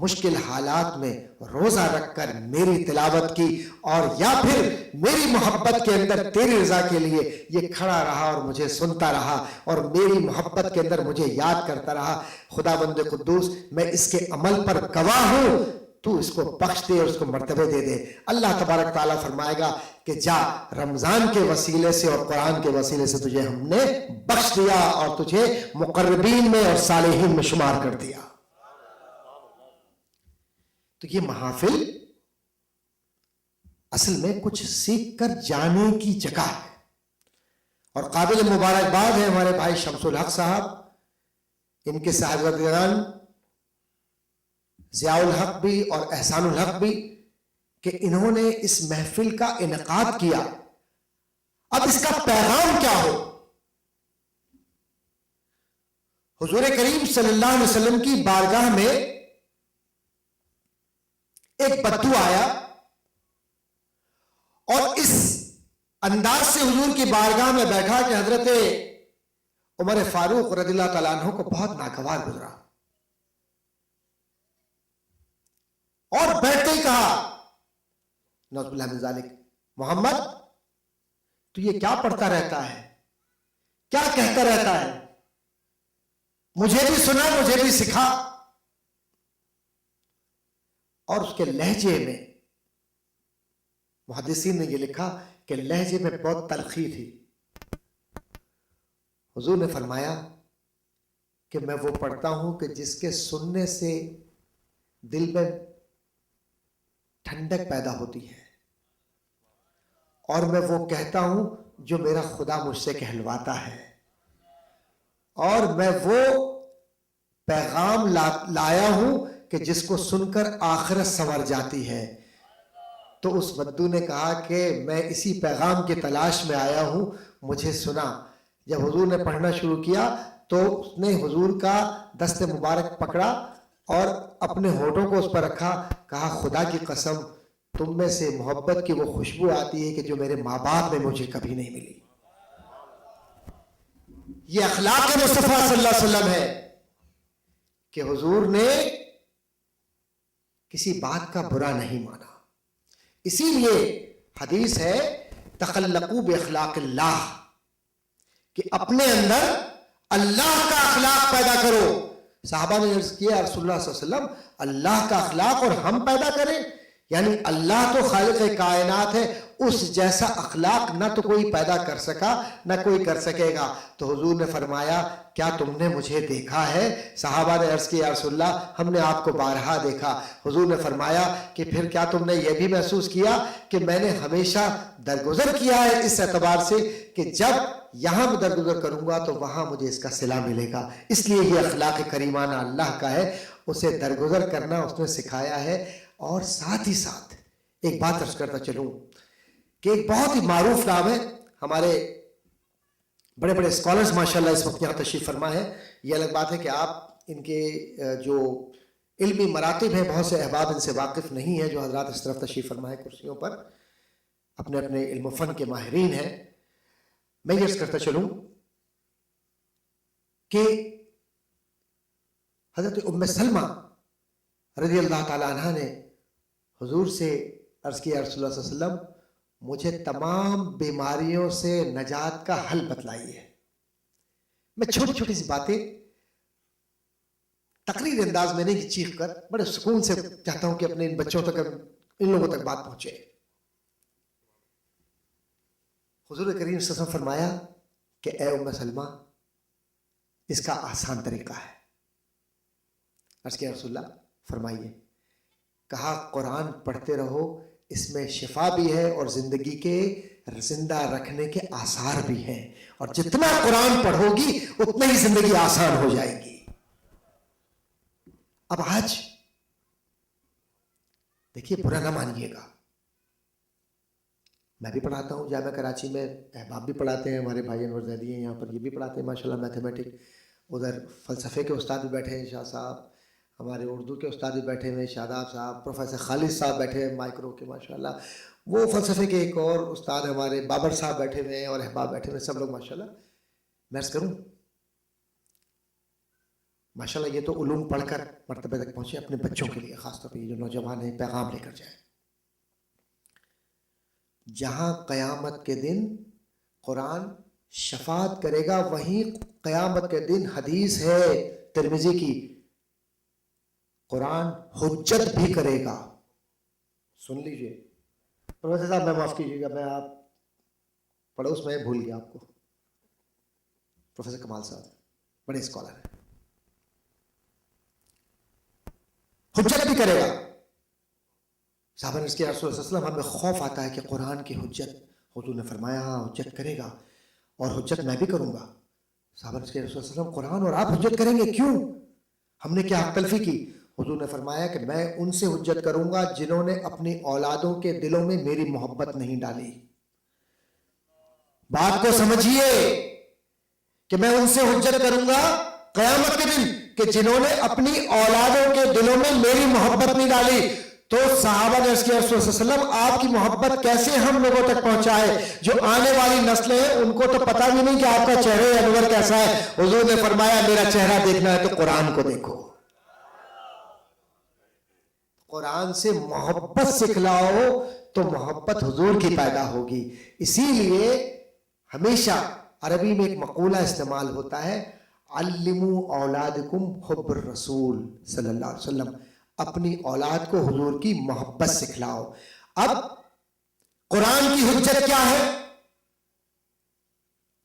Speaker 7: مشکل حالات میں روزہ رکھ کر میری تلاوت کی اور یا پھر میری محبت کے اندر تیری رضا کے لیے یہ کھڑا رہا اور مجھے سنتا رہا اور میری محبت کے اندر مجھے یاد کرتا رہا. خدا بند قدوس میں اس کے عمل پر گواہ ہوں، تو اس کو بخش دے اور اس کو مرتبے دے دے. اللہ تبارک تعالیٰ فرمائے گا کہ جا رمضان کے وسیلے سے اور قرآن کے وسیلے سے تجھے ہم نے بخش دیا اور تجھے مقربین میں اور صالحین میں شمار کر دیا. تو یہ محافل اصل میں کچھ سیکھ کر جانے کی جگہ ہے اور قابل مبارکباد ہے ہمارے بھائی شمس الحق صاحب، ان کے صاحبزادگان ضیاء الحق بھی اور احسان الحق بھی کہ انہوں نے اس محفل کا انعقاد کیا. اب اس کا پیغام کیا ہو؟ حضور کریم صلی اللہ علیہ وسلم کی بارگاہ میں ایک بدو آیا اور اس انداز سے حضور کی بارگاہ میں بیٹھا کہ حضرت عمر فاروق رضی اللہ تعالیٰ عنہ کو بہت ناگوار گزرا اور بیٹھتے ہی کہا نعوذ باللہ من ذالک محمد تو یہ کیا پڑھتا رہتا ہے، کیا کہتا رہتا ہے، مجھے بھی سنا مجھے بھی سکھا. اور اس کے لہجے میں محدثین نے یہ لکھا کہ لہجے میں بہت تلخی تھی. حضور نے فرمایا کہ میں وہ پڑھتا ہوں کہ جس کے سننے سے دل میں ٹھنڈک پیدا ہوتی ہے اور میں وہ کہتا ہوں جو میرا خدا مجھ سے کہلواتا ہے اور میں وہ پیغام لایا ہوں کہ جس کو سن کر آخرت سنور جاتی ہے. تو اس بدو نے کہا کہ میں اسی پیغام کی تلاش میں آیا ہوں، مجھے سنا. جب حضور نے پڑھنا شروع کیا تو اس نے حضور کا دست مبارک پکڑا اور اپنے ہونٹوں کو اس پر رکھا، کہا خدا کی قسم تم میں سے محبت کی وہ خوشبو آتی ہے کہ جو میرے ماں باپ میں مجھے کبھی نہیں ملی. یہ اخلاق مصطفیٰ صلی اللہ علیہ وسلم ہے کہ حضور نے کسی بات کا برا نہیں مانا. اسی لیے حدیث ہے تخلقوا باخلاق اللہ کہ اپنے اندر اللہ کا اخلاق پیدا کرو. صحابہ نے عرض کیا رسول اللہ صلی اللہ علیہ وسلم اللہ کا اخلاق اور ہم پیدا کریں؟ یعنی اللہ تو خالق کائنات ہے اس جیسا اخلاق نہ تو کوئی پیدا کر سکا نہ کوئی کر سکے گا. تو حضور نے فرمایا کیا تم نے مجھے دیکھا ہے؟ صحابہ نے عرض کی یا رسول اللہ ہم نے آپ کو بارہا دیکھا. حضور نے فرمایا کہ پھر کیا تم نے یہ بھی محسوس کیا کہ میں نے ہمیشہ درگزر کیا ہے اس اعتبار سے کہ جب یہاں میں درگزر کروں گا تو وہاں مجھے اس کا صلہ ملے گا. اس لیے یہ اخلاق کریمانہ اللہ کا ہے، اسے درگزر کرنا اس نے سکھایا ہے. اور ساتھ ہی ساتھ ایک بات عرض کرتا چلوں کہ ایک بہت ہی معروف نام ہے، ہمارے بڑے بڑے اسکالرز ماشاءاللہ اس وقت یہاں تشریف فرما ہے. یہ الگ بات ہے کہ آپ ان کے جو علمی مراتب ہیں بہت سے احباب ان سے واقف نہیں ہیں، جو حضرات اس طرف تشریف فرما ہے کرسیوں پر اپنے اپنے علم و فن کے ماہرین ہیں. میں یہ عرض کرتا چلوں کہ حضرت ام سلمہ رضی اللہ تعالیٰ عنہ نے حضور سے عرض کیا رسول اللہ صلی اللہ علیہ وسلم مجھے تمام بیماریوں سے نجات کا حل بتلائی ہے. میں چھوٹی چھوٹی سی باتیں تقریر انداز میں نہیں چیخ کر بڑے سکون سے چاہتا ہوں کہ اپنے ان بچوں تک ان لوگوں تک بات پہنچے. حضور کریم صلی اللہ علیہ وسلم فرمایا کہ اے ام سلمہ اس کا آسان طریقہ ہے. عرض کیا رسول اللہ فرمائیے. کہا قرآن پڑھتے رہو، اس میں شفا بھی ہے اور زندگی کے زندہ رکھنے کے آثار بھی ہیں، اور جتنا قرآن پڑھو گی اتنا ہی زندگی آسان ہو جائے گی. اب آج دیکھیے برا نہ مانیے گا، میں بھی پڑھاتا ہوں جامعہ کراچی میں، احباب بھی پڑھاتے ہیں، ہمارے بھائی انور زیدی ہیں یہاں پر، یہ بھی پڑھاتے ہیں ماشاءاللہ میتھمیٹک. ادھر فلسفے کے استاد بھی بیٹھے ہیں شاہ صاحب، ہمارے اردو کے استاد بھی بیٹھے ہوئے شاداب صاحب، پروفیسر خالد صاحب بیٹھے ہیں مائکرو کے ماشاءاللہ. وہ فلسفے کے ایک اور استاد ہمارے بابر صاحب بیٹھے ہوئے ہیں اور احباب بیٹھے ہوئے ہیں، سب لوگ ماشاءاللہ. میں عرض کروں ماشاءاللہ یہ تو علوم پڑھ کر مرتبے تک پہنچے، اپنے بچوں کے لیے خاص طور پہ یہ جو نوجوان ہیں پیغام لے کر جائیں. جہاں قیامت کے دن قرآن شفاعت کرے گا وہیں قیامت کے دن حدیث ہے ترمذی کی قرآن حجت بھی کرے گا. سن لیجئے پروفیسر صاحب، میں معاف کیجیے گا، میں آپ پڑوس میں بھول گیا آپ کو. پروفیسر کمال صاحب بڑے اسکالر ہیں، حجت بھی کرے گا. صحابہ نے اس کے رسول صلی اللہ علیہ وسلم ہمیں خوف آتا ہے کہ قرآن کی حجت، حضور نے فرمایا ہاں حجت کرے گا اور حجت میں بھی کروں گا. صحابہ نے اس کے رسول صلی اللہ علیہ وسلم قرآن اور آپ حجت کریں گے، کیوں؟ ہم نے کیا حق تلفی کی؟ حضور نے فرمایا کہ میں ان سے حجت کروں گا جنہوں نے اپنی اولادوں کے دلوں میں میری محبت نہیں ڈالی. بات کو سمجھیے کہ میں ان سے حجت کروں گا قیامت کے دن کہ جنہوں نے اپنی اولادوں کے دلوں میں میری محبت نہیں ڈالی. تو صحابہ نے اس کے رسول صلی اللہ علیہ وسلم آپ کی محبت کیسے ہم لوگوں تک پہنچائے؟ جو آنے والی نسلیں ہیں ان کو تو پتہ بھی نہیں کہ آپ کا چہرہ انور کیسا ہے. حضور نے فرمایا میرا چہرہ دیکھنا ہے تو قرآن کو دیکھو. قرآن سے محبت سکھلاؤ تو محبت حضور کی پیدا ہوگی. اسی لیے ہمیشہ عربی میں ایک مقولہ استعمال ہوتا ہے، علموا اولادکم حب الرسول صلی اللہ علیہ وسلم، اپنی اولاد کو حضور کی محبت سکھلاؤ. اب قرآن کی حجت کیا ہے؟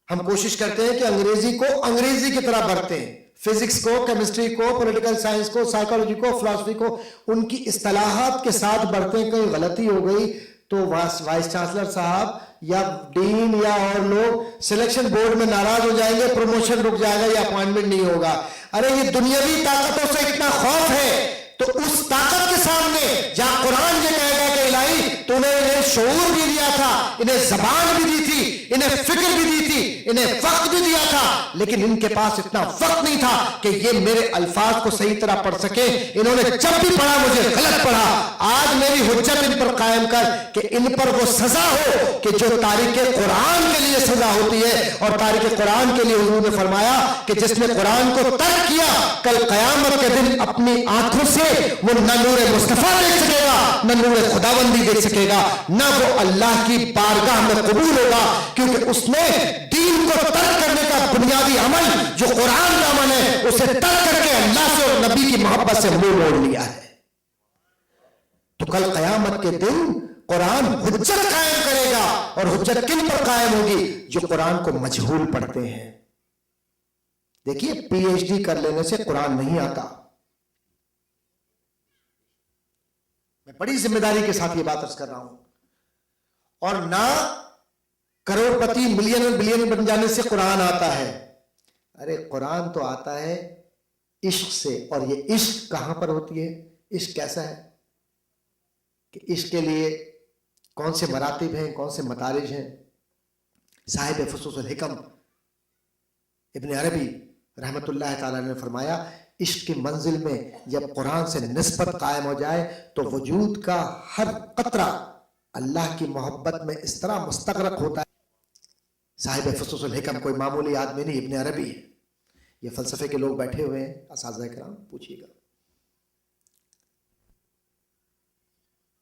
Speaker 7: ہم کوشش کرتے ہیں کہ انگریزی کو انگریزی کی طرح پڑھتے ہیں، فزکس کو، کیمسٹری کو، پولیٹیکل سائنس کو، سائیکالوجی کو، فلسفی کو ان کی اصطلاحات کے ساتھ پڑھتے ہیں. کہیں غلطی ہو گئی تو وائس چانسلر صاحب یا ڈین یا اور لوگ سلیکشن بورڈ میں ناراض ہو جائیں گے، پروموشن رک جائے گا یا اپوائنٹمنٹ نہیں ہوگا. ارے یہ دنیاوی طاقتوں سے اتنا خوف ہے تو اس طاقت کے سامنے جہاں قرآن یہ کہے گا کہ الہی تو نے انہیں شعور بھی دیا تھا، انہیں زبان بھی دی تھی، انہیں فکر بھی دی تھی، انہیں وقت بھی دیا تھا، لیکن ان کے پاس اتنا وقت نہیں تھا کہ یہ میرے الفاظ کو صحیح طرح پڑھ سکے. انہوں نے جب بھی پڑھا مجھے غلط پڑھا. آج میری حجت ان پر قائم کر کہ ان پر وہ سزا ہو کہ جو تارک قرآن کے لیے سزا ہوتی ہے. اور تارک قرآن کے لیے حضور نے فرمایا کہ جس نے قرآن کو ترک کیا کل قیامت کے دن اپنی آنکھوں سے وہ نہ نور مصطفیٰ دیکھ سکے گا، نہ نور خداوندی دیکھ سکے گا، نہ وہ اللہ کی بارگاہ میں قبول ہوگا، کیونکہ اس نے دین کو ترک کرنے کا بنیادی عمل جو قرآن کا عمل ہے اسے ترک کر کے اللہ سے اور نبی کی محبت سے منہ موڑ لیا ہے. تو کل قیامت کے دن قرآن حجت قائم کرے گا، اور حجت کن پر قائم ہوگی؟ جو قرآن کو مجہول پڑھتے ہیں۔ دیکھیے پی ایچ ڈی کر لینے سے قرآن نہیں آتا۔ میں بڑی ذمہ داری کے ساتھ یہ بات عرض کر رہا ہوں، اور نہ کروڑ پتی ملین بلین بن جانے سے قرآن آتا ہے۔ ارے قرآن تو آتا ہے عشق سے، اور یہ عشق کہاں پر ہوتی ہے؟ عشق کیسا ہے کہ عشق کے لیے کون سے مراتب ہیں، کون سے مدارج ہیں؟ صاحب فصوص الحکم ابن عربی رحمت اللہ تعالیٰ نے فرمایا عشق کی منزل میں جب قرآن سے نسبت قائم ہو جائے تو وجود کا ہر قطرہ اللہ کی محبت میں اس طرح مستغرق ہوتا ہے۔ صاحب فصوص الحکم کوئی معمولی آدمی نہیں، ابن عربی ہے۔ یہ فلسفے کے لوگ بیٹھے ہوئے ہیں، اساتذہ کرام پوچھیے گا۔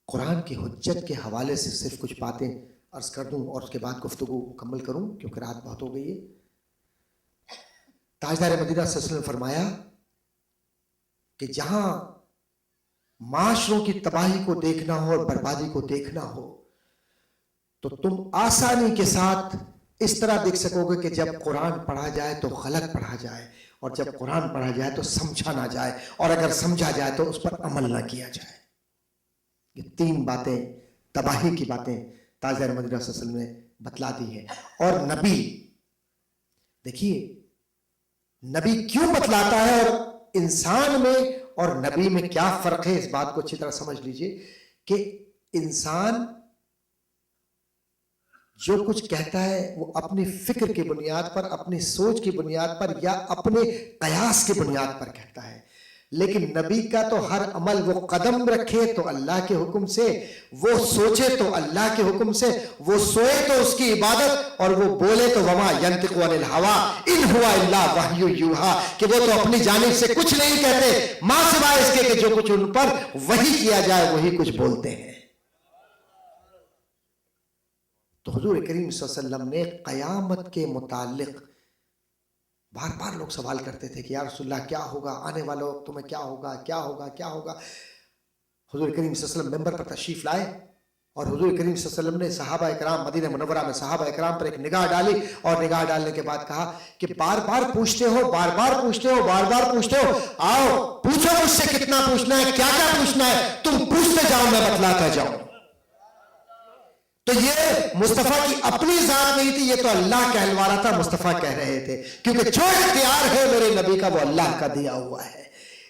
Speaker 7: قرآن کی حجت کے حوالے سے صرف کچھ باتیں عرض کر دوں اور اس کے بعد گفتگو مکمل کروں کیونکہ رات بہت ہو گئی ہے۔ تاجدار مدینہ صلی اللہ علیہ وسلم نے فرمایا کہ جہاں معاشروں کی تباہی کو دیکھنا ہو اور بربادی کو دیکھنا ہو تو تم آسانی کے ساتھ اس طرح دیکھ سکو گے کہ جب قرآن پڑھا جائے تو غلط پڑھا جائے، اور جب قرآن پڑھا جائے تو سمجھا نہ جائے، اور اگر سمجھا جائے تو اس پر عمل نہ کیا جائے۔ یہ تین باتیں تباہی کی باتیں تاجدار مدینہ صلی اللہ علیہ وسلم نے بتلا دی ہیں۔ اور نبی دیکھیے نبی کیوں بتلاتا ہے، اور انسان میں اور نبی میں کیا فرق ہے، اس بات کو اچھی طرح سمجھ لیجئے کہ انسان جو کچھ کہتا ہے وہ اپنی فکر کی بنیاد پر، اپنی سوچ کی بنیاد پر یا اپنے قیاس کی بنیاد پر کہتا ہے، لیکن نبی کا تو ہر عمل وہ قدم رکھے تو اللہ کے حکم سے، وہ سوچے تو اللہ کے حکم سے، وہ سوئے تو اس کی عبادت، اور وہ بولے تو وما ینطق عن الہوی ان ہوا الا وحی یوحی، کہ وہ تو اپنی جانب سے کچھ نہیں کہتے ماں سوائے اس کے کہ جو کچھ ان پر وحی کیا جائے وہی کچھ بولتے ہیں۔ تو حضور کریم صلی اللہ علیہ وسلم نے قیامت کے متعلق بار بار لوگ سوال کرتے تھے کہ یا رسول اللہ کیا ہوگا، آنے والے وقتوں میں کیا ہوگا، کیا ہوگا، کیا ہوگا۔ حضور کریم صلی اللہ علیہ وسلم ممبر پر تشریف لائے اور حضور کریم صلی اللہ علیہ وسلم نے صحابہ اکرام مدینہ منورہ میں صحابہ اکرام پر ایک نگاہ ڈالی، اور نگاہ ڈالنے کے بعد کہا کہ بار بار پوچھتے ہو، بار بار پوچھتے ہو، بار بار پوچھتے ہو، آؤ پوچھو مجھ سے کتنا پوچھنا ہے، کیا کیا پوچھنا ہے، تم پوچھتے جاؤ میں بتلاتا جاؤں۔ تو یہ مصطفیٰ کی اپنی ذات نہیں تھی، یہ تو اللہ کہلوا رہا تھا، مصطفیٰ کہہ رہے تھے، کیونکہ جو اختیار ہے میرے نبی کا وہ اللہ کا دیا ہوا ہے۔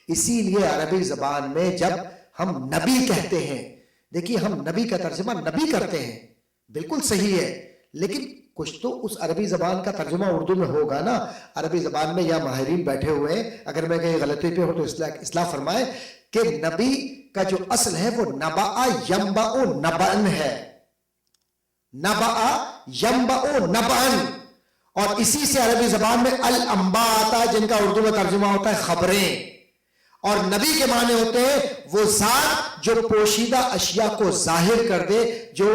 Speaker 7: اسی لیے عربی زبان میں جب ہم نبی کہتے ہیں، دیکھیے ہم نبی کا ترجمہ نبی کرتے ہیں، بالکل صحیح ہے، لیکن کچھ تو اس عربی زبان کا ترجمہ اردو میں ہوگا نا۔ عربی زبان میں یا ماہرین بیٹھے ہوئے ہیں، اگر میں کہیں غلطی پہ ہو تو اصلاح فرمائے کہ نبی کا جو اصل ہے وہ نبأ ینبأ نبأن ہے، نبأ ینبأ نبأن، اور اسی سے عربی زبان میں الانباء آتا ہے جن کا اردو میں ترجمہ ہوتا ہے خبریں، اور نبی کے معنی ہوتے ہیں وہ ذات جو پوشیدہ اشیاء کو ظاہر کر دے، جو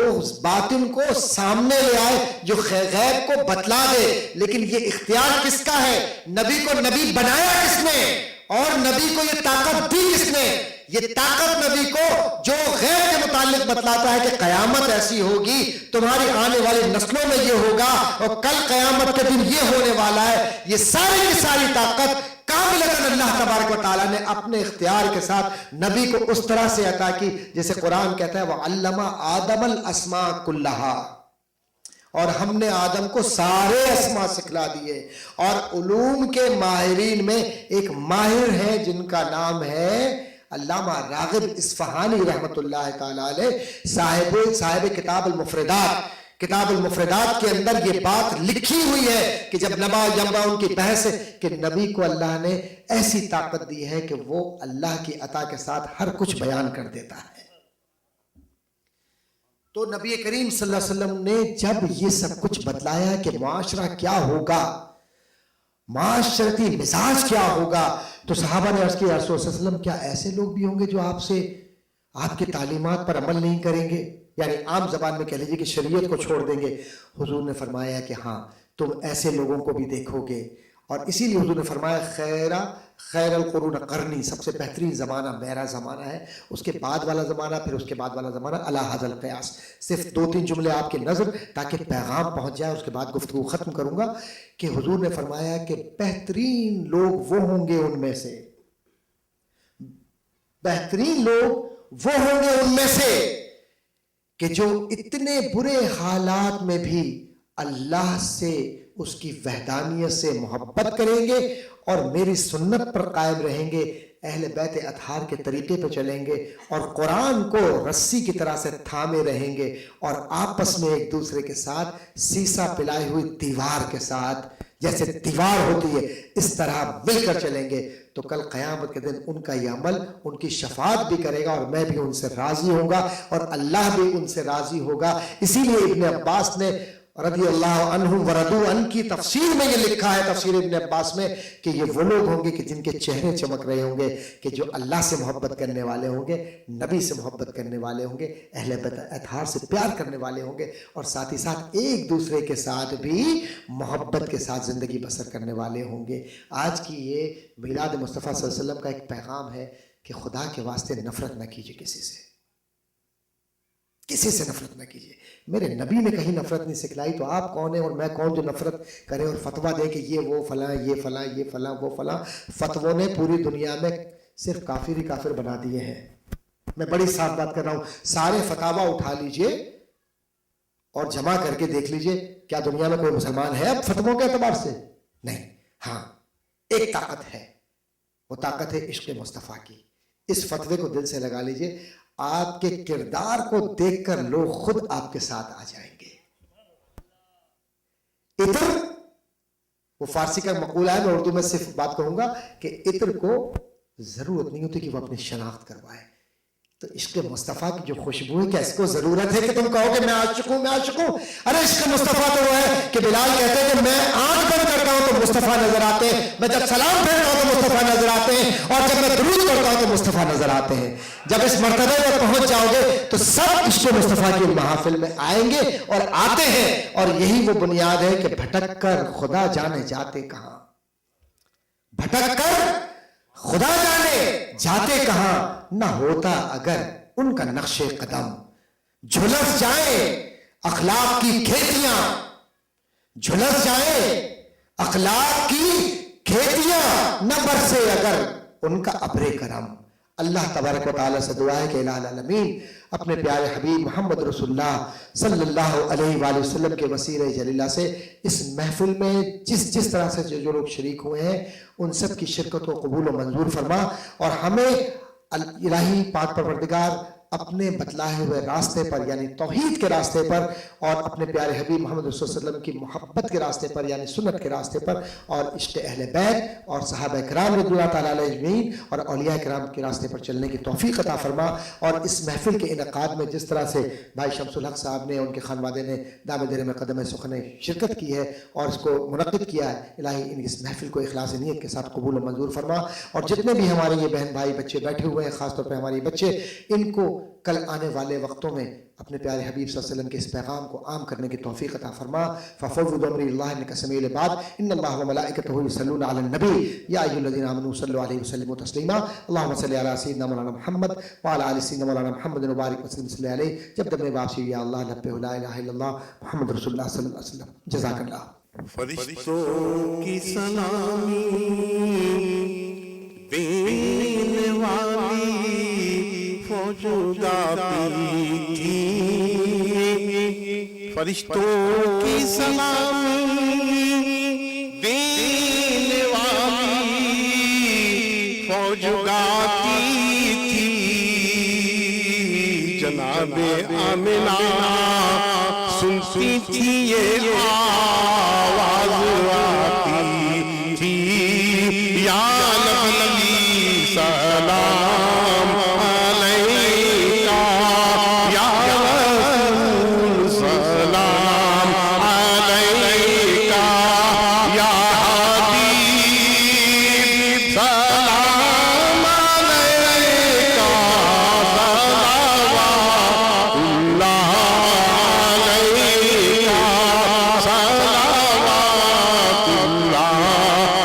Speaker 7: باطن کو سامنے لے آئے، جو غیب کو بتلا دے۔ لیکن یہ اختیار کس کا ہے؟ نبی کو نبی بنایا کس نے، اور نبی کو یہ طاقت دی کس نے؟ یہ طاقت نبی کو جو غیب کے متعلق بتلاتا ہے کہ قیامت ایسی ہوگی، تمہاری آنے والی نسلوں میں یہ ہوگا، اور کل قیامت کے دن یہ ہونے والا ہے، یہ ساری کی ساری طاقت کاملتاً اللہ تبارک و تعالیٰ نے اپنے اختیار کے ساتھ نبی کو اس طرح سے عطا کی جیسے قرآن کہتا ہے وَعَلَّمَ آدَمَ الْأَسْمَاءَ كُلَّهَا، اور ہم نے آدم کو سارے اسماء سکھلا دیے۔ اور علوم کے ماہرین میں ایک ماہر ہے جن کا نام ہے علامہ راغب اصفہانی رحمت اللہ تعالیٰ علیہ، صاحب کتاب المفردات۔ کتاب المفردات کے اندر یہ بات لکھی ہوئی ہے کہ جب نبا ینبا ان کی بحث ہے کہ نبی کو اللہ نے ایسی طاقت دی ہے کہ وہ اللہ کی عطا کے ساتھ ہر کچھ بیان کر دیتا ہے۔ تو نبی کریم صلی اللہ علیہ وسلم نے جب یہ سب کچھ بتلایا کہ معاشرہ کیا ہوگا، معاشرتی مزاج کیا ہوگا، تو صحابہ نے عرض کیا رسول صلی اللہ علیہ وسلم کیا ایسے لوگ بھی ہوں گے جو آپ کی تعلیمات پر عمل نہیں کریں گے، یعنی عام زبان میں کہہ لیجیے کہ شریعت کو چھوڑ دیں گے؟ حضور نے فرمایا کہ ہاں تم ایسے لوگوں کو بھی دیکھو گے، اور اسی لیے حضور نے فرمایا خیر القرون قرنی، سب سے بہترین زمانہ میرا زمانہ ہے، اس کے بعد والا زمانہ، پھر اس کے بعد والا زمانہ علی ھذا القیاس۔ صرف 2-3 جملے آپ کے نظر تاکہ پیغام پہنچ جائے، اس کے بعد گفتگو ختم کروں گا کہ حضور نے فرمایا کہ بہترین لوگ وہ ہوں گے ان میں سے، بہترین لوگ وہ ہوں گے ان میں سے کہ جو اتنے برے حالات میں بھی اللہ سے، اس کی وحدانیت سے محبت کریں گے اور میری سنت پر قائم رہیں گے، اہل بیت اطہار کے طریقے پہ چلیں گے اور قرآن کو رسی کی طرح سے تھامے رہیں گے اور آپس میں ایک دوسرے کے ساتھ سیسا پلائی ہوئی دیوار کے ساتھ، جیسے دیوار ہوتی ہے اس طرح مل کر چلیں گے، تو کل قیامت کے دن ان کا یہ عمل ان کی شفاعت بھی کرے گا اور میں بھی ان سے راضی ہوں گا اور اللہ بھی ان سے راضی ہوگا۔ اسی لیے ابن عباس نے رضی اللہ عنہ ورضوا عنہ کی تفسیر میں یہ لکھا ہے، تفسیر ابن عباس میں، کہ یہ وہ لوگ ہوں گے کہ جن کے چہرے چمک رہے ہوں گے، کہ جو اللہ سے محبت کرنے والے ہوں گے، نبی سے محبت کرنے والے ہوں گے، اہل بیت اطہار سے پیار کرنے والے ہوں گے اور ساتھ ہی ساتھ ایک دوسرے کے ساتھ بھی محبت کے ساتھ زندگی بسر کرنے والے ہوں گے۔ آج کی یہ میلاد مصطفیٰ صلی اللہ علیہ وسلم کا ایک پیغام ہے کہ خدا کے واسطے نفرت نہ کیجیے، کسی سے نفرت نہ کیجیے۔ میرے نبی نے کہیں نفرت نہیں سکھلائی، تو آپ کون ہیں اور میں کون جو نفرت کرے اور فتویٰ دے کہ یہ وہ فلاں، یہ فلاں، یہ فلاں، وہ فلاں۔ فتووں نے پوری دنیا میں صرف کافر ہی کافر بنا دیے ہیں۔ میں بڑی صاف بات کر رہا ہوں، سارے فتاویٰ اٹھا لیجئے اور جمع کر کے دیکھ لیجئے، کیا دنیا میں کوئی مسلمان ہے اب فتووں کے اعتبار سے؟ نہیں۔ ہاں ایک طاقت ہے، وہ طاقت ہے عشق مصطفیٰ کی۔ اس فتوے کو دل سے لگا لیجئے، آپ کے کردار کو دیکھ کر لوگ خود آپ کے ساتھ آ جائیں گے۔ عطر، وہ فارسی کا مقولہ ہے، میں اردو میں صرف بات کہوں گا کہ عطر کو ضرورت نہیں ہوتی کہ وہ اپنی شناخت کروائے، تو عشق مصطفیٰ کی جو خوشبو ہے، کیا اس کو ضرورت ہے کہ تم کہو کہ میں عاشق ہوں، میں عاشق ہوں؟ ارے عشق مصطفیٰ تو وہ ہے کہ بلال کہتے ہیں کہ میں آنکھ بند کرتا ہوں تو مصطفیٰ نظر آتے ہیں، میں جب سلام پھیرتا ہوں تو مصطفیٰ نظر آتے ہیں، اور جب میں درود کرتا ہوں تو مصطفیٰ نظر آتے ہیں۔ جب اس مرتبے میں پہنچ جاؤ گے تو سب عشق مصطفیٰ کی محافل میں آئیں گے اور آتے ہیں، اور یہی وہ بنیاد ہے کہ بھٹک کر خدا جانے جاتے کہاں، بھٹک کر خدا جانے جاتے کہاں، نہ ہوتا اگر ان کا نقش قدم، جھلس جائیں اخلاق کی کھیتیاں، جھلس جائیں اخلاق کی کھیتیاں، نہ برسے اگر ان کا ابر کرم۔ اللہ تبارک و تعالیٰ سے دعا ہے کہ الہ العالمین اپنے پیارے حبیب محمد رسول اللہ صلی اللہ علیہ وآلہ وسلم کے وسیلہ جلیلہ سے اس محفل میں جس طرح سے جو لوگ شریک ہوئے ہیں ان سب کی شرکت کو قبول و منظور فرما، اور ہمیں الہی پاک پروردگار اپنے بتلائے ہوئے راستے پر یعنی توحید کے راستے پر اور اپنے پیارے حبیب محمد رسول اللہ علیہ وسلم کی محبت کے راستے پر یعنی سنت کے راستے پر اور عشق اہل بیت اور صحابہ کرام رضی اللہ تعالیٰ علیہ اجمعین اور اولیاء کرام کے راستے پر چلنے کی توفیق عطا فرما۔ اور اس محفل کے انعقاد میں جس طرح سے بھائی شمس الحق صاحب نے، ان کے خانوادے نے دام دیر میں قدم سخن شرکت کی ہے اور اس کو منعقد کیا ہے، الہی ان اس محفل کو اخلاص نیت کے ساتھ قبول و منظور فرما، اور جتنے بھی ہمارے یہ بہن بھائی بچے بیٹھے ہوئے ہیں، خاص طور پہ ہمارے بچے، ان کو کل آنے والے وقتوں میں اپنے پیارے حبیب صلی اللہ علیہ وسلم کے اس پیغام کو عام کرنے کی توفیق عطا فرما۔ ففوضوا امری اللہ انک سمیع العباد، ان اللہ وملائکتہ یصلون علی النبی یا ایھا الذین آمنوا صلوا علیہ وسلموا تسلیما، اللہم صل علی سیدنا مولانا محمد وعلی آل سیدنا مولانا محمد وبارک وسلم صلی علیہ۔ جب تک میں واپسی ہوئی، یا اللہ لبے لا الہ الا اللہ محمد رسول اللہ صلی اللہ علیہ وسلم۔ جزاک اللہ۔
Speaker 6: فرشتوں کی سلامی دینے والی فوج گاتی تھی، فرشتوں کی سلامی دینے والی فوج گاتی تھی، جناب آمنہ سنتی تھی یہ آواز آتی تھی، یا نبی سلام علیکہ، یا رسول سلام علیکہ، یا حبیب سلام علیکہ، صلوات اللہ علیکہ، صلوات اللہ